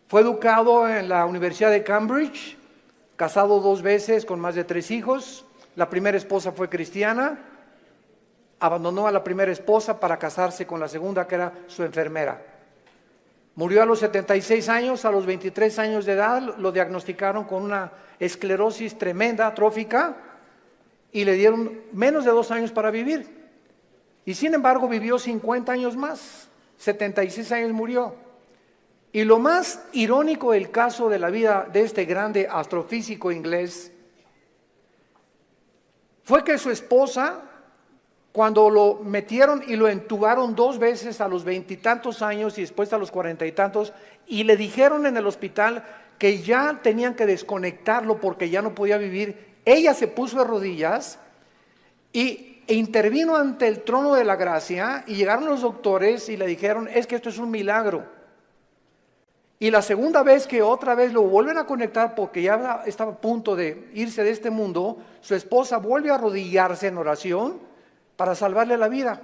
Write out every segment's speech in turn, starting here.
Fue educado en la Universidad de Cambridge, casado 2 veces con más de 3 hijos. La primera esposa fue cristiana, abandonó a la primera esposa para casarse con la segunda, que era su enfermera. Murió a los 76 años, a los 23 años de edad lo diagnosticaron con una esclerosis tremenda, atrófica, y le dieron menos de 2 años para vivir. Y sin embargo vivió 50 años más, 76 años murió. Y lo más irónico del caso de la vida de este grande astrofísico inglés fue que su esposa, cuando lo metieron y lo entubaron 2 veces a los 20 y tantos años y después a los 40 y tantos, y le dijeron en el hospital que ya tenían que desconectarlo porque ya no podía vivir, ella se puso de rodillas e intervino ante el trono de la gracia, y llegaron los doctores y le dijeron: es que esto es un milagro. Y la segunda vez que otra vez lo vuelven a conectar porque ya estaba a punto de irse de este mundo, su esposa vuelve a arrodillarse en oración para salvarle la vida.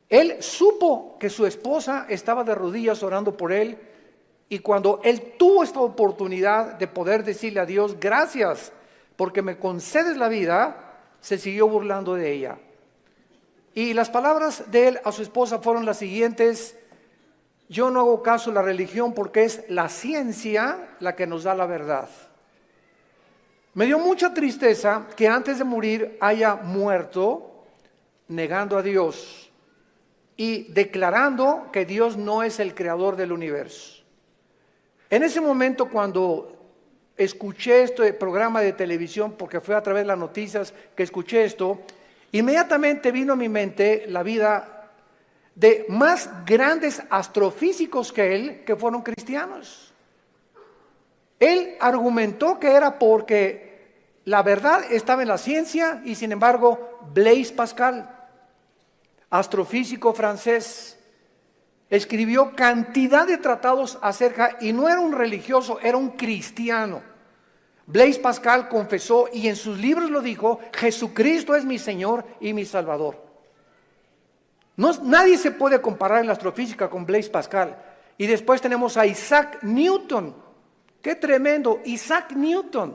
Él supo que su esposa estaba de rodillas orando por él, y cuando él tuvo esta oportunidad de poder decirle a Dios: gracias porque me concedes la vida, se siguió burlando de ella. Y las palabras de él a su esposa fueron las siguientes: yo no hago caso a la religión porque es la ciencia la que nos da la verdad. Me dio mucha tristeza que antes de morir haya muerto negando a Dios y declarando que Dios no es el creador del universo. En ese momento, cuando escuché este programa de televisión, porque fue a través de las noticias que escuché esto, inmediatamente vino a mi mente la vida de más grandes astrofísicos que él, que fueron cristianos. Él argumentó que era porque la verdad estaba en la ciencia, y sin embargo Blaise Pascal, astrofísico francés, escribió cantidad de tratados acerca, y no era un religioso, era un cristiano. Blaise Pascal confesó, y en sus libros lo dijo: Jesucristo es mi Señor y mi Salvador. Nadie se puede comparar en la astrofísica con Blaise Pascal. Y después tenemos a Isaac Newton. ¡Qué tremendo! Isaac Newton,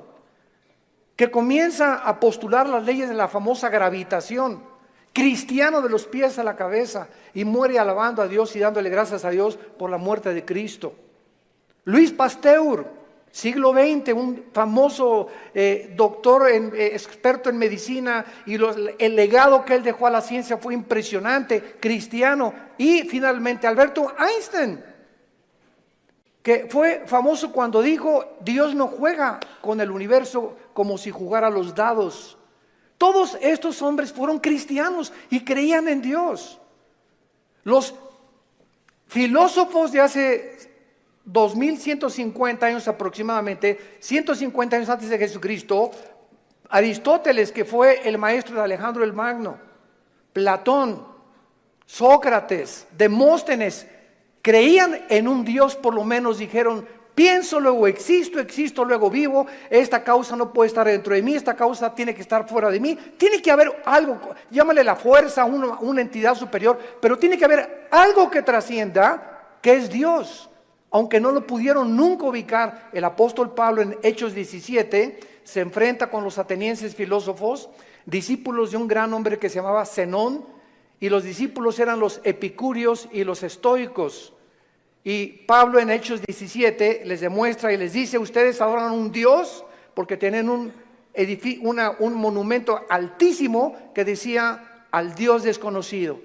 que comienza a postular las leyes de la famosa gravitación, cristiano de los pies a la cabeza, y muere alabando a Dios y dándole gracias a Dios por la muerte de Cristo. Louis Pasteur, siglo XX, un famoso doctor, experto en medicina, y el legado que él dejó a la ciencia fue impresionante, cristiano. Y finalmente Alberto Einstein, que fue famoso cuando dijo: Dios no juega con el universo como si jugara a los dados. Todos estos hombres fueron cristianos y creían en Dios. Los filósofos de hace 2150 años aproximadamente, 150 años antes de Jesucristo, Aristóteles, que fue el maestro de Alejandro el Magno, Platón, Sócrates, Demóstenes, creían en un Dios. Por lo menos dijeron: pienso, luego existo, existo, luego vivo, esta causa no puede estar dentro de mí, esta causa tiene que estar fuera de mí, tiene que haber algo, llámale la fuerza, una entidad superior, pero tiene que haber algo que trascienda, que es Dios. Aunque no lo pudieron nunca ubicar, el apóstol Pablo en Hechos 17 se enfrenta con los atenienses filósofos, discípulos de un gran hombre que se llamaba Zenón, y los discípulos eran los epicúreos y los estoicos. Y Pablo en Hechos 17 les demuestra y les dice: ustedes adoran un Dios porque tienen un monumento altísimo que decía: al Dios desconocido.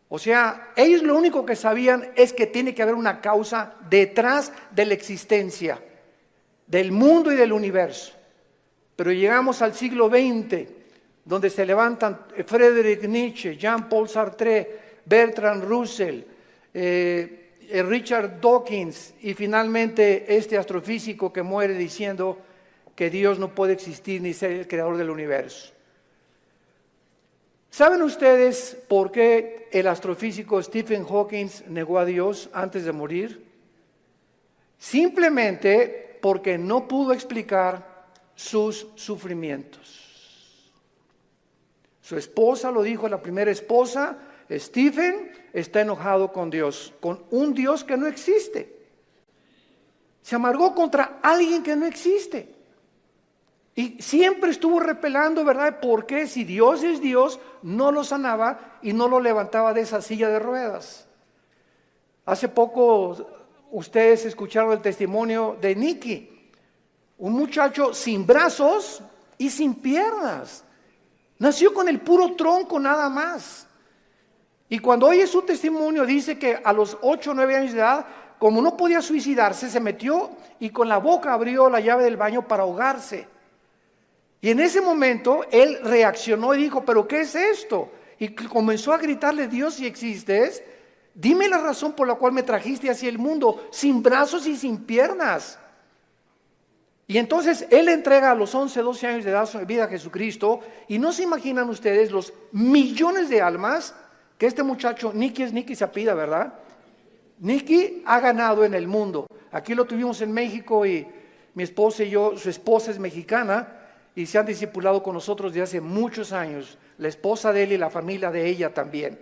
O sea, ellos lo único que sabían es que tiene que haber una causa detrás de la existencia del mundo y del universo. Pero llegamos al siglo XX, donde se levantan Friedrich Nietzsche, Jean-Paul Sartre, Bertrand Russell, Richard Dawkins, y finalmente este astrofísico que muere diciendo que Dios no puede existir ni ser el creador del universo. ¿Saben ustedes por qué el astrofísico Stephen Hawking negó a Dios antes de morir? Simplemente porque no pudo explicar sus sufrimientos. Su esposa lo dijo, la primera esposa: Stephen está enojado con Dios, con un Dios que no existe. Se amargó contra alguien que no existe. Y siempre estuvo repelando, ¿verdad? ¿Por qué? Si Dios es Dios, no lo sanaba y no lo levantaba de esa silla de ruedas. Hace poco ustedes escucharon el testimonio de Nicky, un muchacho sin brazos y sin piernas. Nació con el puro tronco nada más. Y cuando oye su testimonio dice que a los 8 o 9 años de edad, como no podía suicidarse, se metió y con la boca abrió la llave del baño para ahogarse. Y en ese momento él reaccionó y dijo, ¿pero qué es esto? Y comenzó a gritarle, Dios, si existes, dime la razón por la cual me trajiste hacia el mundo, sin brazos y sin piernas. Y entonces él entrega a los 11, 12 años de edad su vida a Jesucristo. Y no se imaginan ustedes los millones de almas que este muchacho, Nicky se apellida, ¿verdad? Nicky ha ganado en el mundo. Aquí lo tuvimos en México y mi esposa y yo, su esposa es mexicana y se han discipulado con nosotros desde hace muchos años. La esposa de él y la familia de ella también.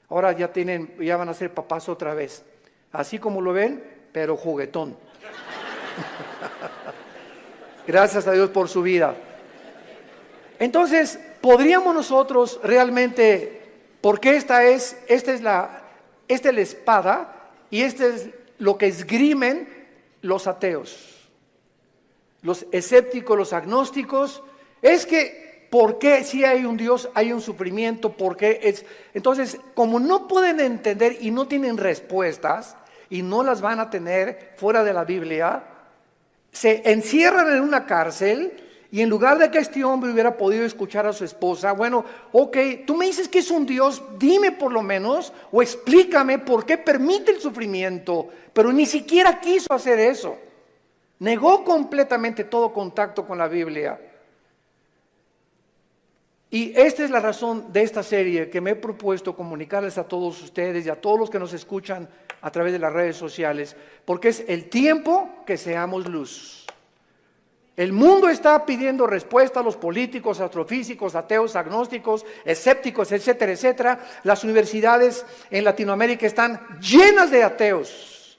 Ahora ya van a ser papás otra vez. Así como lo ven, pero juguetón. Gracias a Dios por su vida. Entonces, podríamos nosotros realmente, porque esta es la espada y este es lo que esgrimen los ateos, los escépticos, los agnósticos, es que ¿por qué si hay un Dios hay un sufrimiento? ¿Por qué es? Entonces, como no pueden entender y no tienen respuestas y no las van a tener fuera de la Biblia, se encierran en una cárcel y en lugar de que este hombre hubiera podido escuchar a su esposa, bueno, ok, tú me dices que es un Dios, dime por lo menos o explícame por qué permite el sufrimiento, pero ni siquiera quiso hacer eso. Negó completamente todo contacto con la Biblia. Y esta es la razón de esta serie que me he propuesto comunicarles a todos ustedes y a todos los que nos escuchan a través de las redes sociales, porque es el tiempo que seamos luz. El mundo está pidiendo respuesta a los políticos, astrofísicos, ateos, agnósticos, escépticos, etcétera, etcétera. Las universidades en Latinoamérica están llenas de ateos,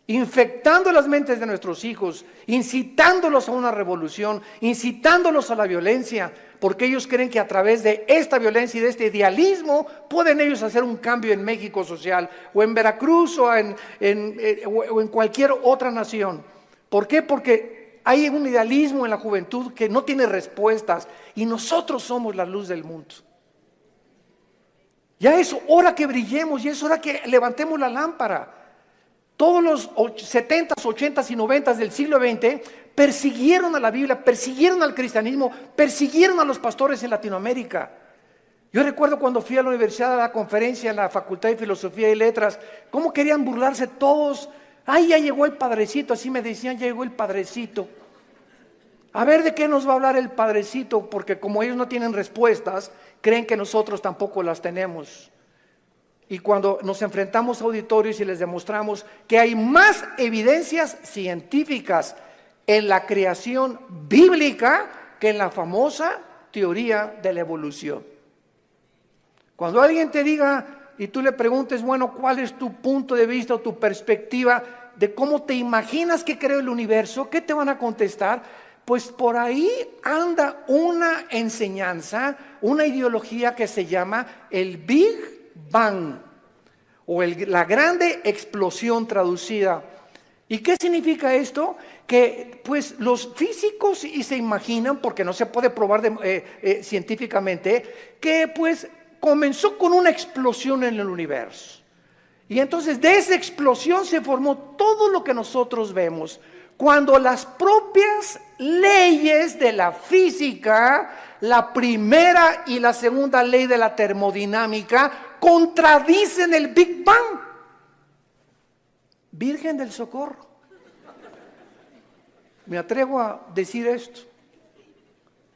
infectando las mentes de nuestros hijos, incitándolos a una revolución, incitándolos a la violencia, porque ellos creen que a través de esta violencia y de este idealismo pueden ellos hacer un cambio en México social, o en Veracruz, o en cualquier otra nación. ¿Por qué? Porque hay un idealismo en la juventud que no tiene respuestas, y nosotros somos la luz del mundo. Ya es hora que brillemos, ya es hora que levantemos la lámpara. Todos los 70s, 80s y 90s del siglo XX persiguieron a la Biblia, persiguieron al cristianismo, persiguieron a los pastores en Latinoamérica. Yo recuerdo cuando fui a la universidad a la conferencia en la Facultad de Filosofía y Letras, cómo querían burlarse todos. Ay, ya llegó el padrecito, así me decían, ya llegó el padrecito. A ver de qué nos va a hablar el padrecito, porque como ellos no tienen respuestas, creen que nosotros tampoco las tenemos. Y cuando nos enfrentamos a auditorios y les demostramos que hay más evidencias científicas en la creación bíblica que en la famosa teoría de la evolución. Cuando alguien te diga y tú le preguntes, bueno, ¿cuál es tu punto de vista o tu perspectiva de cómo te imaginas que creó el universo? ¿Qué te van a contestar? Pues por ahí anda una enseñanza, una ideología que se llama el Big Bang, o la grande explosión traducida. ¿Y qué significa esto? Que pues los físicos y se imaginan, porque no se puede probar científicamente, que pues comenzó con una explosión en el universo. Y entonces de esa explosión se formó todo lo que nosotros vemos. Cuando las propias leyes de la física, la primera y la segunda ley de la termodinámica, contradicen el Big Bang. Virgen del Socorro. Me atrevo a decir esto.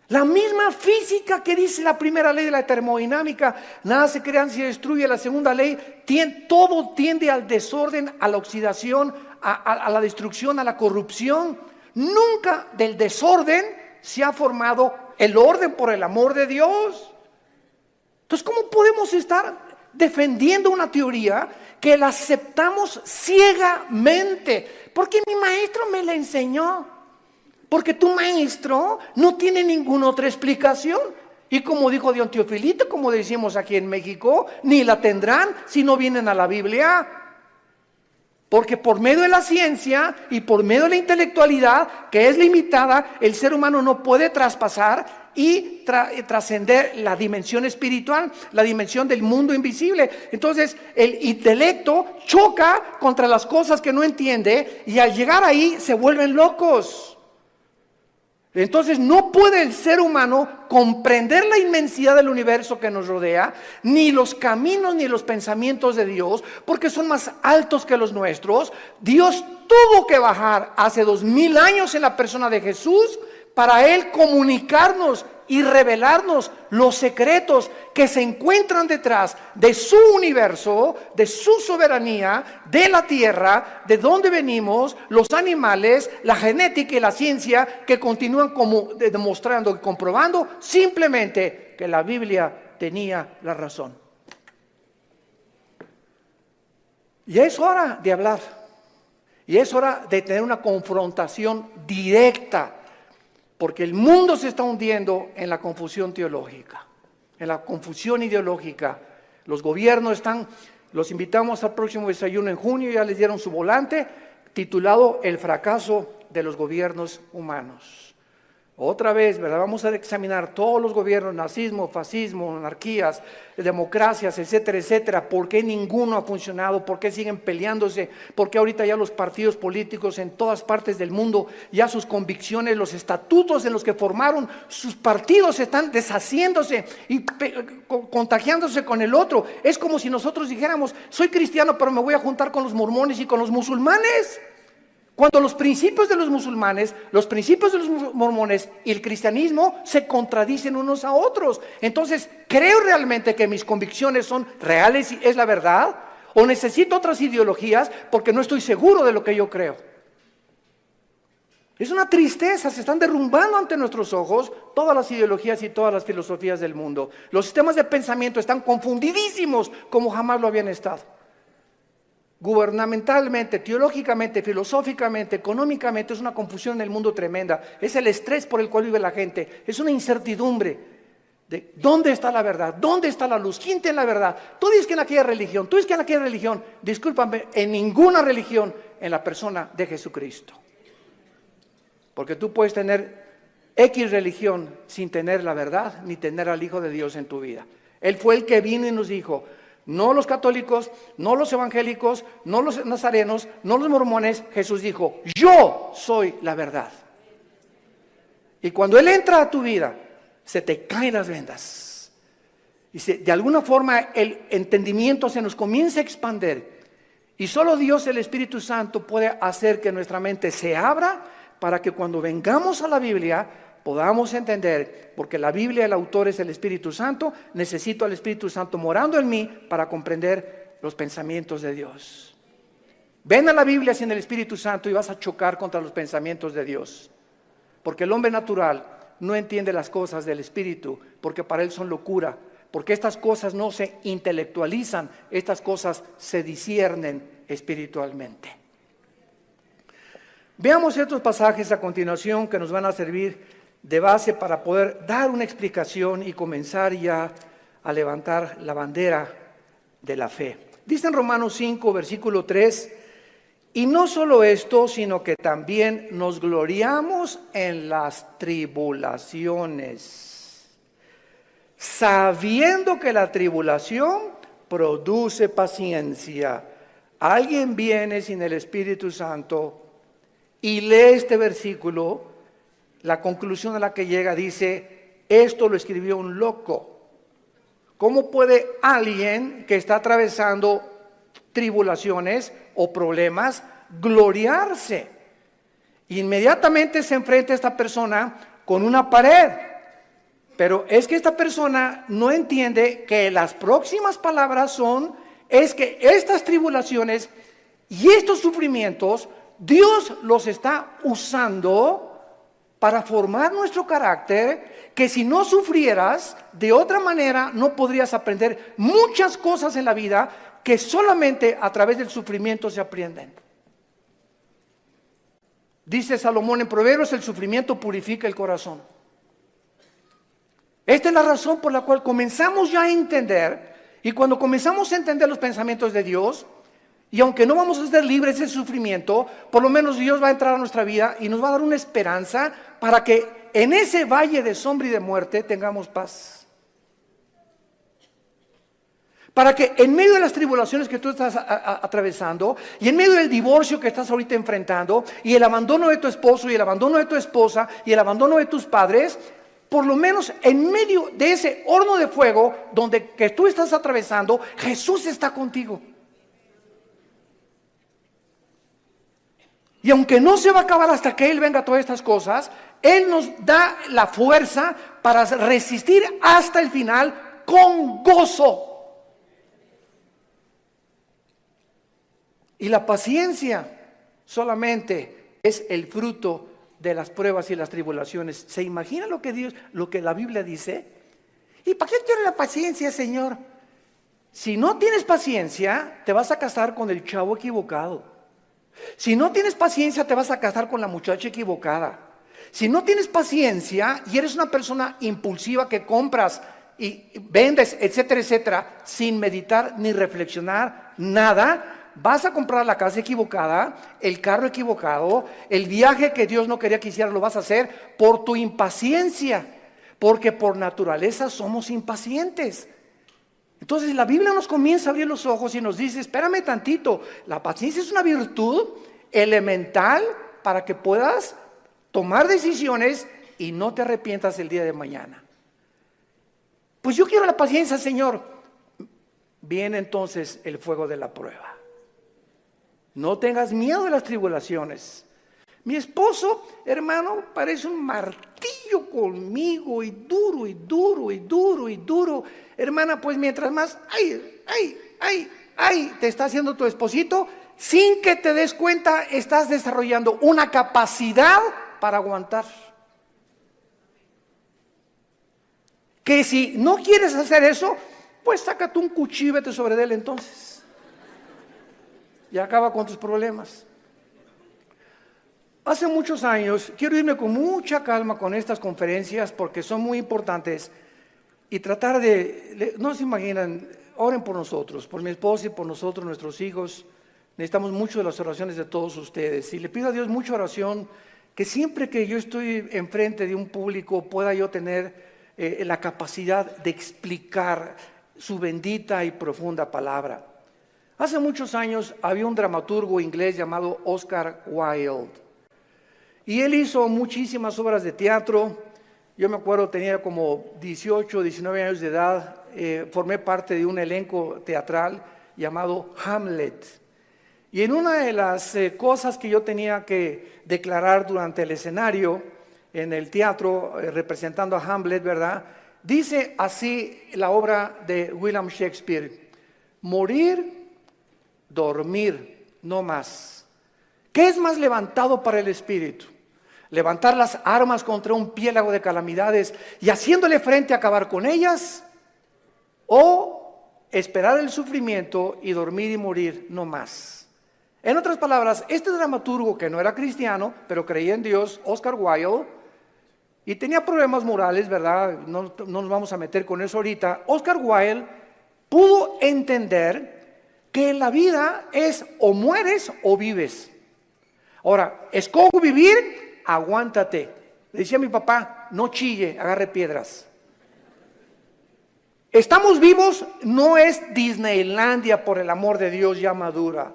La misma física que dice la primera ley de la termodinámica, nada se crea ni se destruye. La segunda ley, todo tiende al desorden, a la oxidación, a la destrucción, a la corrupción. Nunca del desorden se ha formado el orden, por el amor de Dios. Entonces, ¿cómo podemos estar defendiendo una teoría que la aceptamos ciegamente, porque mi maestro me la enseñó, porque tu maestro no tiene ninguna otra explicación. Y como dijo Don Teofilito, como decimos aquí en México, ni la tendrán si no vienen a la Biblia. Porque por medio de la ciencia y por medio de la intelectualidad, que es limitada, el ser humano no puede traspasar y trascender la dimensión espiritual, la dimensión del mundo invisible. Entonces el intelecto choca contra las cosas que no entiende y al llegar ahí se vuelven locos. Entonces no puede el ser humano comprender la inmensidad del universo que nos rodea, ni los caminos ni los pensamientos de Dios, porque son más altos que los nuestros. Dios tuvo que bajar hace 2000 años en la persona de Jesús para Él comunicarnos y revelarnos los secretos que se encuentran detrás de su universo, de su soberanía, de la tierra, de dónde venimos, los animales, la genética y la ciencia, que continúan como demostrando y comprobando simplemente que la Biblia tenía la razón. Y es hora de hablar, y es hora de tener una confrontación directa, porque el mundo se está hundiendo en la confusión teológica, en la confusión ideológica. Los gobiernos los invitamos al próximo desayuno en junio, ya les dieron su volante titulado El fracaso de los gobiernos humanos. Otra vez, ¿verdad? Vamos a examinar todos los gobiernos, nazismo, fascismo, anarquías, democracias, etcétera, etcétera. ¿Por qué ninguno ha funcionado? ¿Por qué siguen peleándose? ¿Por qué ahorita ya los partidos políticos en todas partes del mundo, ya sus convicciones, los estatutos en los que formaron sus partidos están deshaciéndose y contagiándose con el otro? Es como si nosotros dijéramos, soy cristiano, pero me voy a juntar con los mormones y con los musulmanes. Cuando los principios de los musulmanes, los principios de los mormones y el cristianismo se contradicen unos a otros. Entonces, ¿creo realmente que mis convicciones son reales y es la verdad? ¿O necesito otras ideologías porque no estoy seguro de lo que yo creo? Es una tristeza, se están derrumbando ante nuestros ojos todas las ideologías y todas las filosofías del mundo. Los sistemas de pensamiento están confundidísimos como jamás lo habían estado. Gubernamentalmente, teológicamente, filosóficamente, económicamente, es una confusión en el mundo tremenda. Es el estrés por el cual vive la gente. Es una incertidumbre de dónde está la verdad, dónde está la luz, quién tiene la verdad. Tú dices que en aquella religión, tú dices que en aquella religión. Discúlpame, en ninguna religión en la persona de Jesucristo. Porque tú puedes tener X religión sin tener la verdad, ni tener al Hijo de Dios en tu vida. Él fue el que vino y nos dijo, no los católicos, no los evangélicos, no los nazarenos, no los mormones. Jesús dijo, yo soy la verdad. Y cuando Él entra a tu vida, se te caen las vendas. Y de alguna forma el entendimiento se nos comienza a expandir. Y solo Dios, el Espíritu Santo, puede hacer que nuestra mente se abra para que cuando vengamos a la Biblia podamos entender, porque la Biblia, el autor es el Espíritu Santo, necesito al Espíritu Santo morando en mí para comprender los pensamientos de Dios. Ven a la Biblia sin el Espíritu Santo y vas a chocar contra los pensamientos de Dios, porque el hombre natural no entiende las cosas del Espíritu, porque para él son locura, porque estas cosas no se intelectualizan, estas cosas se disciernen espiritualmente. Veamos estos pasajes a continuación que nos van a servir de base para poder dar una explicación y comenzar ya a levantar la bandera de la fe. Dice en Romanos 5, versículo 3, y no solo esto, sino que también nos gloriamos en las tribulaciones, sabiendo que la tribulación produce paciencia. Alguien viene sin el Espíritu Santo y lee este versículo. La conclusión a la que llega dice, esto lo escribió un loco. ¿Cómo puede alguien que está atravesando tribulaciones o problemas gloriarse? Inmediatamente se enfrenta a esta persona con una pared. Pero es que esta persona no entiende que las próximas palabras es que estas tribulaciones y estos sufrimientos, Dios los está usando para formar nuestro carácter que si no sufrieras, de otra manera no podrías aprender muchas cosas en la vida que solamente a través del sufrimiento se aprenden. Dice Salomón en Proverbios, el sufrimiento purifica el corazón. Esta es la razón por la cual comenzamos ya a entender, y cuando comenzamos a entender los pensamientos de Dios, y aunque no vamos a ser libres del sufrimiento, por lo menos Dios va a entrar a nuestra vida y nos va a dar una esperanza para que en ese valle de sombra y de muerte tengamos paz. Para que en medio de las tribulaciones que tú estás atravesando, y en medio del divorcio que estás ahorita enfrentando, y el abandono de tu esposo, y el abandono de tu esposa, y el abandono de tus padres, por lo menos en medio de ese horno de fuego donde que tú estás atravesando, Jesús está contigo. Y aunque no se va a acabar hasta que Él venga a todas estas cosas, Él nos da la fuerza para resistir hasta el final con gozo. Y la paciencia solamente es el fruto de las pruebas y las tribulaciones. ¿Se imagina lo que la Biblia dice? ¿Y para qué quiere la paciencia, Señor? Si no tienes paciencia, te vas a casar con el chavo equivocado. Si no tienes paciencia, te vas a casar con la muchacha equivocada. Si no tienes paciencia y eres una persona impulsiva que compras y vendes, etcétera, etcétera, sin meditar ni reflexionar nada, vas a comprar la casa equivocada, el carro equivocado, el viaje que Dios no quería que hicieras lo vas a hacer por tu impaciencia, porque por naturaleza somos impacientes. Entonces la Biblia nos comienza a abrir los ojos y nos dice, espérame tantito, la paciencia es una virtud elemental para que puedas tomar decisiones y no te arrepientas el día de mañana. Pues yo quiero la paciencia, Señor. Viene entonces el fuego de la prueba. No tengas miedo de las tribulaciones. Mi esposo, hermano, parece un martillo conmigo y duro y duro y duro y duro. Hermana, pues mientras más, te está haciendo tu esposito, sin que te des cuenta, estás desarrollando una capacidad para aguantar. Que si no quieres hacer eso, pues sácate un cuchillo y vete sobre él entonces. Y acaba con tus problemas. Hace muchos años, quiero irme con mucha calma con estas conferencias porque son muy importantes y tratar no se imaginan, oren por nosotros, por mi esposa y por nosotros, nuestros hijos. Necesitamos mucho de las oraciones de todos ustedes y le pido a Dios mucha oración, que siempre que yo estoy enfrente de un público pueda yo tener la capacidad de explicar su bendita y profunda palabra. Hace muchos años había un dramaturgo inglés llamado Oscar Wilde. Y él hizo muchísimas obras de teatro. Yo me acuerdo, tenía como 18, 19 años de edad. Formé parte de un elenco teatral llamado Hamlet. Y en una de las cosas que yo tenía que declarar durante el escenario, en el teatro, representando a Hamlet, ¿verdad? Dice así la obra de William Shakespeare: morir, dormir, no más. ¿Qué es más levantado para el espíritu? ¿Levantar las armas contra un piélago de calamidades y haciéndole frente a acabar con ellas? ¿O esperar el sufrimiento y dormir y morir no más? En otras palabras, este dramaturgo que no era cristiano, pero creía en Dios, Oscar Wilde, y tenía problemas morales, ¿verdad? No nos vamos a meter con eso ahorita. Oscar Wilde pudo entender que en la vida es o mueres o vives. Ahora, escojo vivir, aguántate. Le decía a mi papá, no chille, agarre piedras. Estamos vivos, no es Disneylandia, por el amor de Dios, ya madura.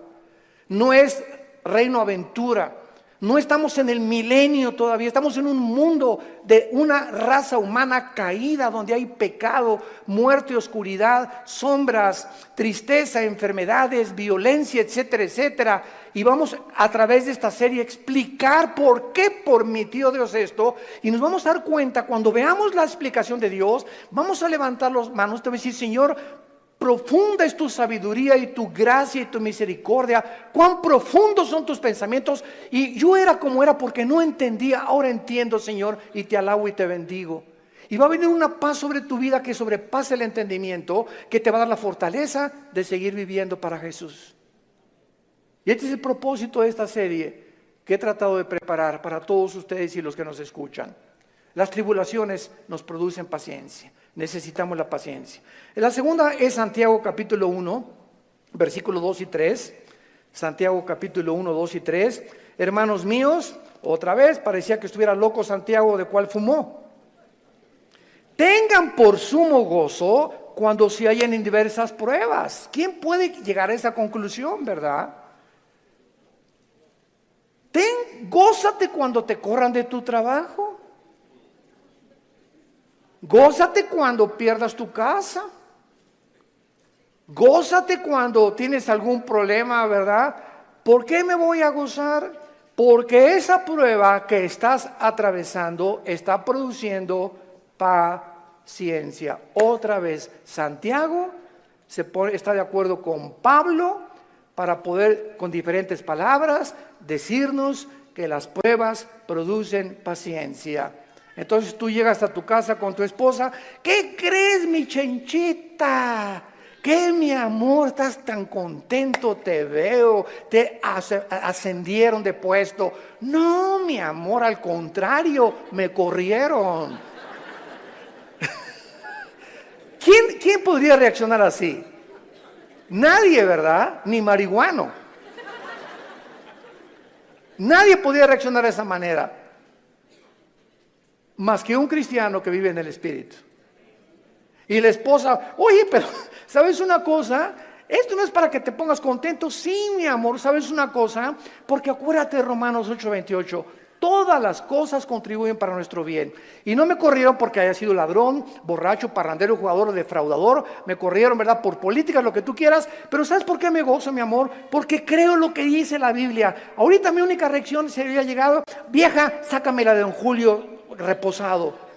No es Reino Aventura. No estamos en el milenio todavía, estamos en un mundo de una raza humana caída, donde hay pecado, muerte, oscuridad, sombras, tristeza, enfermedades, violencia, etcétera, etcétera. Y vamos a través de esta serie a explicar por qué permitió Dios esto. Y nos vamos a dar cuenta, cuando veamos la explicación de Dios, vamos a levantar las manos, te voy a decir, Señor, profunda es tu sabiduría y tu gracia y tu misericordia. Cuán profundos son tus pensamientos. Y yo era como era porque no entendía. Ahora entiendo, Señor, y te alabo y te bendigo. Y va a venir una paz sobre tu vida que sobrepasa el entendimiento, que te va a dar la fortaleza de seguir viviendo para Jesús. Y este es el propósito de esta serie que he tratado de preparar para todos ustedes y los que nos escuchan. Las tribulaciones nos producen paciencia. Necesitamos la paciencia. La segunda es Santiago capítulo 1, versículos 2 y 3. Santiago capítulo 1, 2 y 3. Hermanos míos, otra vez parecía que estuviera loco Santiago, de cuál fumó. Tengan por sumo gozo cuando se hallen en diversas pruebas. ¿Quién puede llegar a esa conclusión, verdad? Gózate cuando te corran de tu trabajo. Gózate cuando pierdas tu casa. Gózate cuando tienes algún problema, ¿verdad? ¿Por qué me voy a gozar? Porque esa prueba que estás atravesando está produciendo paciencia. Otra vez, Santiago está de acuerdo con Pablo para poder, con diferentes palabras, decirnos que las pruebas producen paciencia. Entonces tú llegas a tu casa con tu esposa. ¿Qué crees, mi chenchita? ¿Qué, mi amor? Estás tan contento, te veo, te ascendieron de puesto. No, mi amor, al contrario, me corrieron. ¿Quién podría reaccionar así? Nadie, ¿verdad? Ni marihuano. Nadie podría reaccionar de esa manera, más que un cristiano que vive en el Espíritu. Y la esposa, oye, pero ¿sabes una cosa? Esto no es para que te pongas contento. Sí, mi amor, ¿sabes una cosa? Porque acuérdate de Romanos 8:28. Todas las cosas contribuyen para nuestro bien. Y no me corrieron porque haya sido ladrón, borracho, parrandero, jugador o defraudador. Me corrieron, ¿verdad? Por políticas, lo que tú quieras. Pero ¿sabes por qué me gozo, mi amor? Porque creo lo que dice la Biblia. Ahorita mi única reacción se había llegado: vieja, sácamela de don Julio reposado.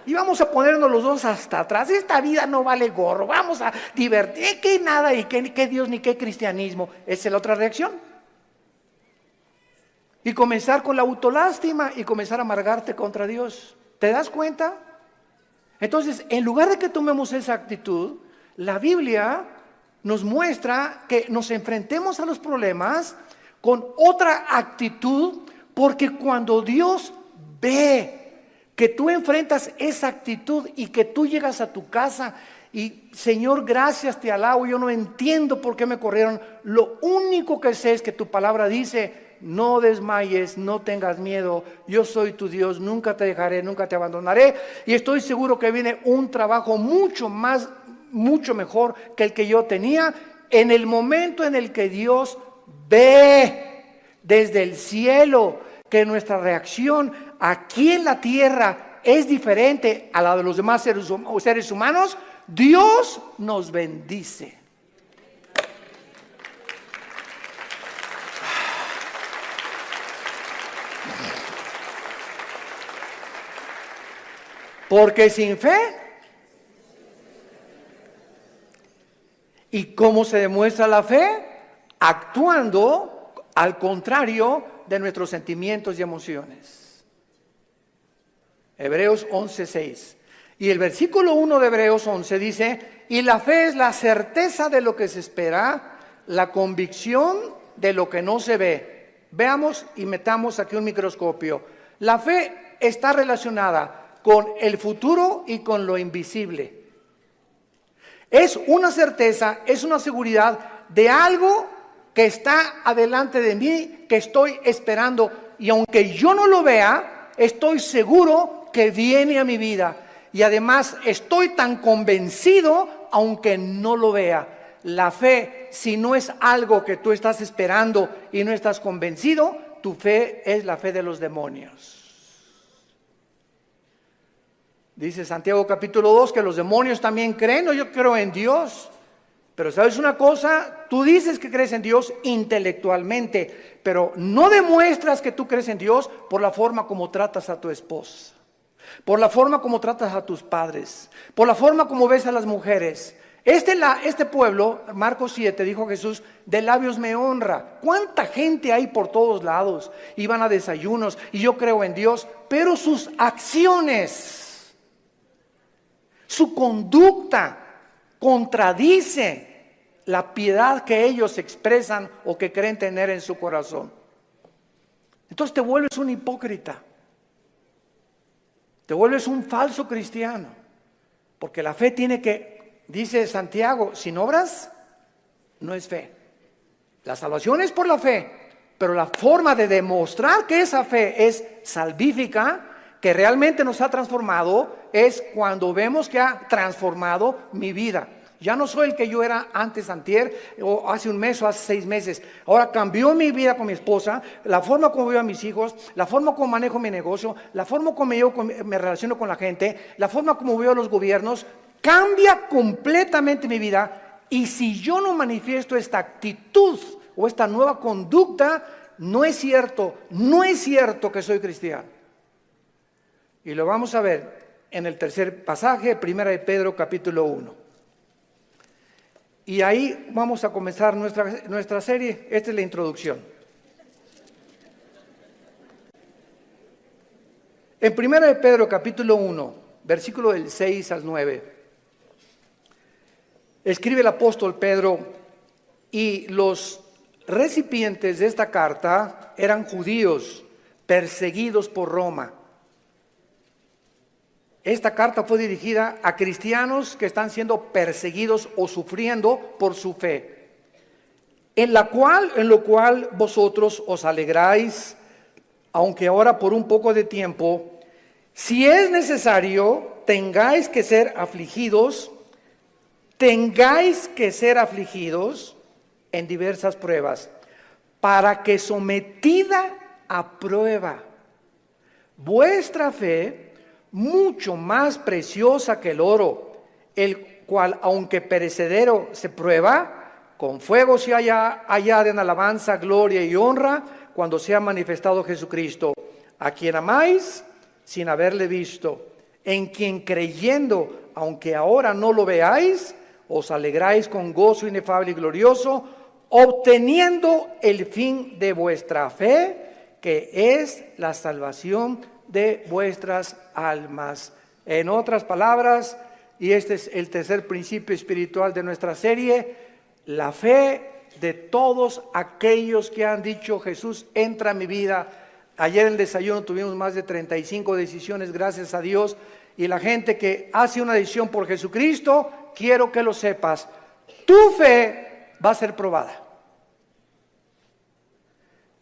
Y vamos a ponernos los dos hasta atrás. Esta vida no vale gorro. Vamos a divertir. Que nada y que Dios ni qué cristianismo. Esa es la otra reacción. Y comenzar con la autolástima y comenzar a amargarte contra Dios. ¿Te das cuenta? Entonces, en lugar de que tomemos esa actitud, la Biblia nos muestra que nos enfrentemos a los problemas con otra actitud, porque cuando Dios ve que tú enfrentas esa actitud y que tú llegas a tu casa y Señor, gracias, te alabo, yo no entiendo por qué me corrieron, lo único que sé es que tu palabra dice: no desmayes, no tengas miedo, yo soy tu Dios, nunca te dejaré, nunca te abandonaré. Y estoy seguro que viene un trabajo mucho mejor que el que yo tenía, en el momento en el que Dios ve desde el cielo que nuestra reacción aquí en la tierra es diferente a la de los demás seres humanos. Dios nos bendice. Porque sin fe, ¿y cómo se demuestra la fe? Actuando al contrario de nuestros sentimientos y emociones. Hebreos 11:6. Y el versículo 1 de Hebreos 11 dice: y la fe es la certeza de lo que se espera, la convicción de lo que no se ve. Veamos y metamos aquí un microscopio. La fe está relacionada con el futuro y con lo invisible. Es una certeza, es una seguridad de algo que está adelante de mí, que estoy esperando, y aunque yo no lo vea, estoy seguro que viene a mi vida. Y además estoy tan convencido aunque no lo vea. La fe, si no es algo que tú estás esperando y no estás convencido, tu fe es la fe de los demonios. Dice Santiago capítulo 2 que los demonios también creen. No, yo creo en Dios. Pero ¿sabes una cosa? Tú dices que crees en Dios intelectualmente, pero no demuestras que tú crees en Dios por la forma como tratas a tu esposa, por la forma como tratas a tus padres, por la forma como ves a las mujeres. Este pueblo, Marcos 7, dijo Jesús, de labios me honra. ¿Cuánta gente hay por todos lados? Y van a desayunos, y yo creo en Dios, pero sus acciones Su conducta contradice la piedad que ellos expresan o que creen tener en su corazón. Entonces te vuelves un hipócrita. Te vuelves un falso cristiano. Porque la fe tiene que, dice Santiago, sin obras no es fe. La salvación es por la fe, pero la forma de demostrar que esa fe es salvífica, que realmente nos ha transformado, es cuando vemos que ha transformado mi vida. Ya no soy el que yo era antes, antier, o hace un mes o hace 6 meses. Ahora cambió mi vida con mi esposa, la forma como veo a mis hijos, la forma como manejo mi negocio, la forma como me relaciono con la gente, la forma como veo a los gobiernos. Cambia completamente mi vida. Y si yo no manifiesto esta actitud o esta nueva conducta, no es cierto que soy cristiano. Y lo vamos a ver en el tercer pasaje, 1 de Pedro capítulo 1. Y ahí vamos a comenzar nuestra serie. Esta es la introducción. En 1 de Pedro capítulo 1, versículo del 6 al 9, escribe el apóstol Pedro, y los recipientes de esta carta eran judíos perseguidos por Roma. Esta carta fue dirigida a cristianos que están siendo perseguidos o sufriendo por su fe, en lo cual vosotros os alegráis, aunque ahora por un poco de tiempo, si es necesario, tengáis que ser afligidos en diversas pruebas, para que sometida a prueba vuestra fe, mucho más preciosa que el oro, el cual, aunque perecedero se prueba, con fuego se hallada en alabanza, gloria y honra, cuando sea manifestado Jesucristo, a quien amáis sin haberle visto, en quien creyendo, aunque ahora no lo veáis, os alegráis con gozo inefable y glorioso, obteniendo el fin de vuestra fe, que es la salvación de vuestras almas. En otras palabras, y este es el tercer principio espiritual de nuestra serie, la fe de todos aquellos que han dicho: Jesús, entra a mi vida. Ayer en el desayuno tuvimos más de 35 decisiones, gracias a Dios, y la gente que hace una decisión por Jesucristo, quiero que lo sepas, tu fe va a ser probada.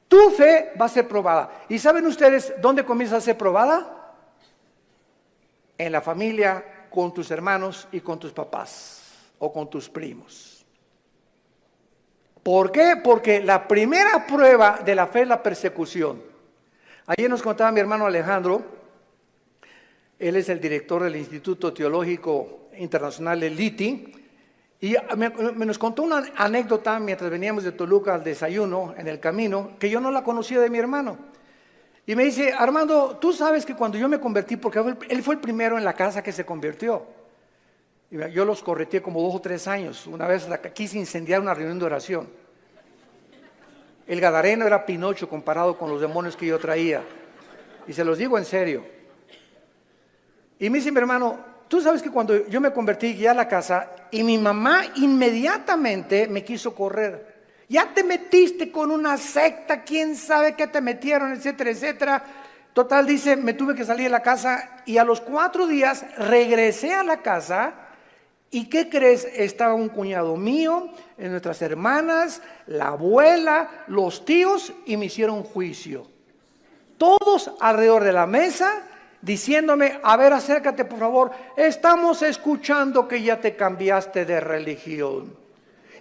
Tu fe va a ser probada. ¿Y saben ustedes dónde comienza a ser probada? En la familia, con tus hermanos y con tus papás o con tus primos. ¿Por qué? Porque la primera prueba de la fe es la persecución. Ayer nos contaba mi hermano Alejandro, él es el director del Instituto Teológico Internacional del LITI, y nos contó una anécdota mientras veníamos de Toluca al desayuno en el camino, que yo no la conocía de mi hermano. Y me dice: Armando, tú sabes que cuando yo me convertí, porque él fue el primero en la casa que se convirtió. Y yo los correteé como 2 o 3 años. Una vez quise incendiar una reunión de oración. El gadareno era Pinocho comparado con los demonios que yo traía. Y se los digo en serio. Y me dice mi hermano: tú sabes que cuando yo me convertí, llegué a la casa y mi mamá inmediatamente me quiso correr. Ya te metiste con una secta, quién sabe qué te metieron, etcétera, etcétera. Total, dice, me tuve que salir de la casa y a los 4 días regresé a la casa. ¿Y qué crees? Estaba un cuñado mío, nuestras hermanas, la abuela, los tíos, y me hicieron juicio. Todos alrededor de la mesa, diciéndome: a ver, acércate por favor, estamos escuchando que ya te cambiaste de religión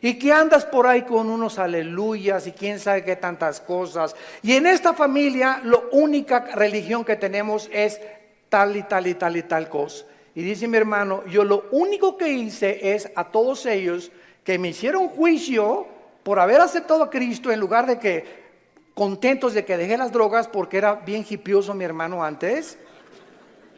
y que andas por ahí con unos aleluyas y quién sabe qué tantas cosas, y en esta familia la única religión que tenemos es tal y tal y tal y tal cosa. Y dice mi hermano: yo lo único que hice es a todos ellos que me hicieron juicio por haber aceptado a Cristo, en lugar de que contentos de que dejé las drogas, porque era bien hipioso mi hermano antes,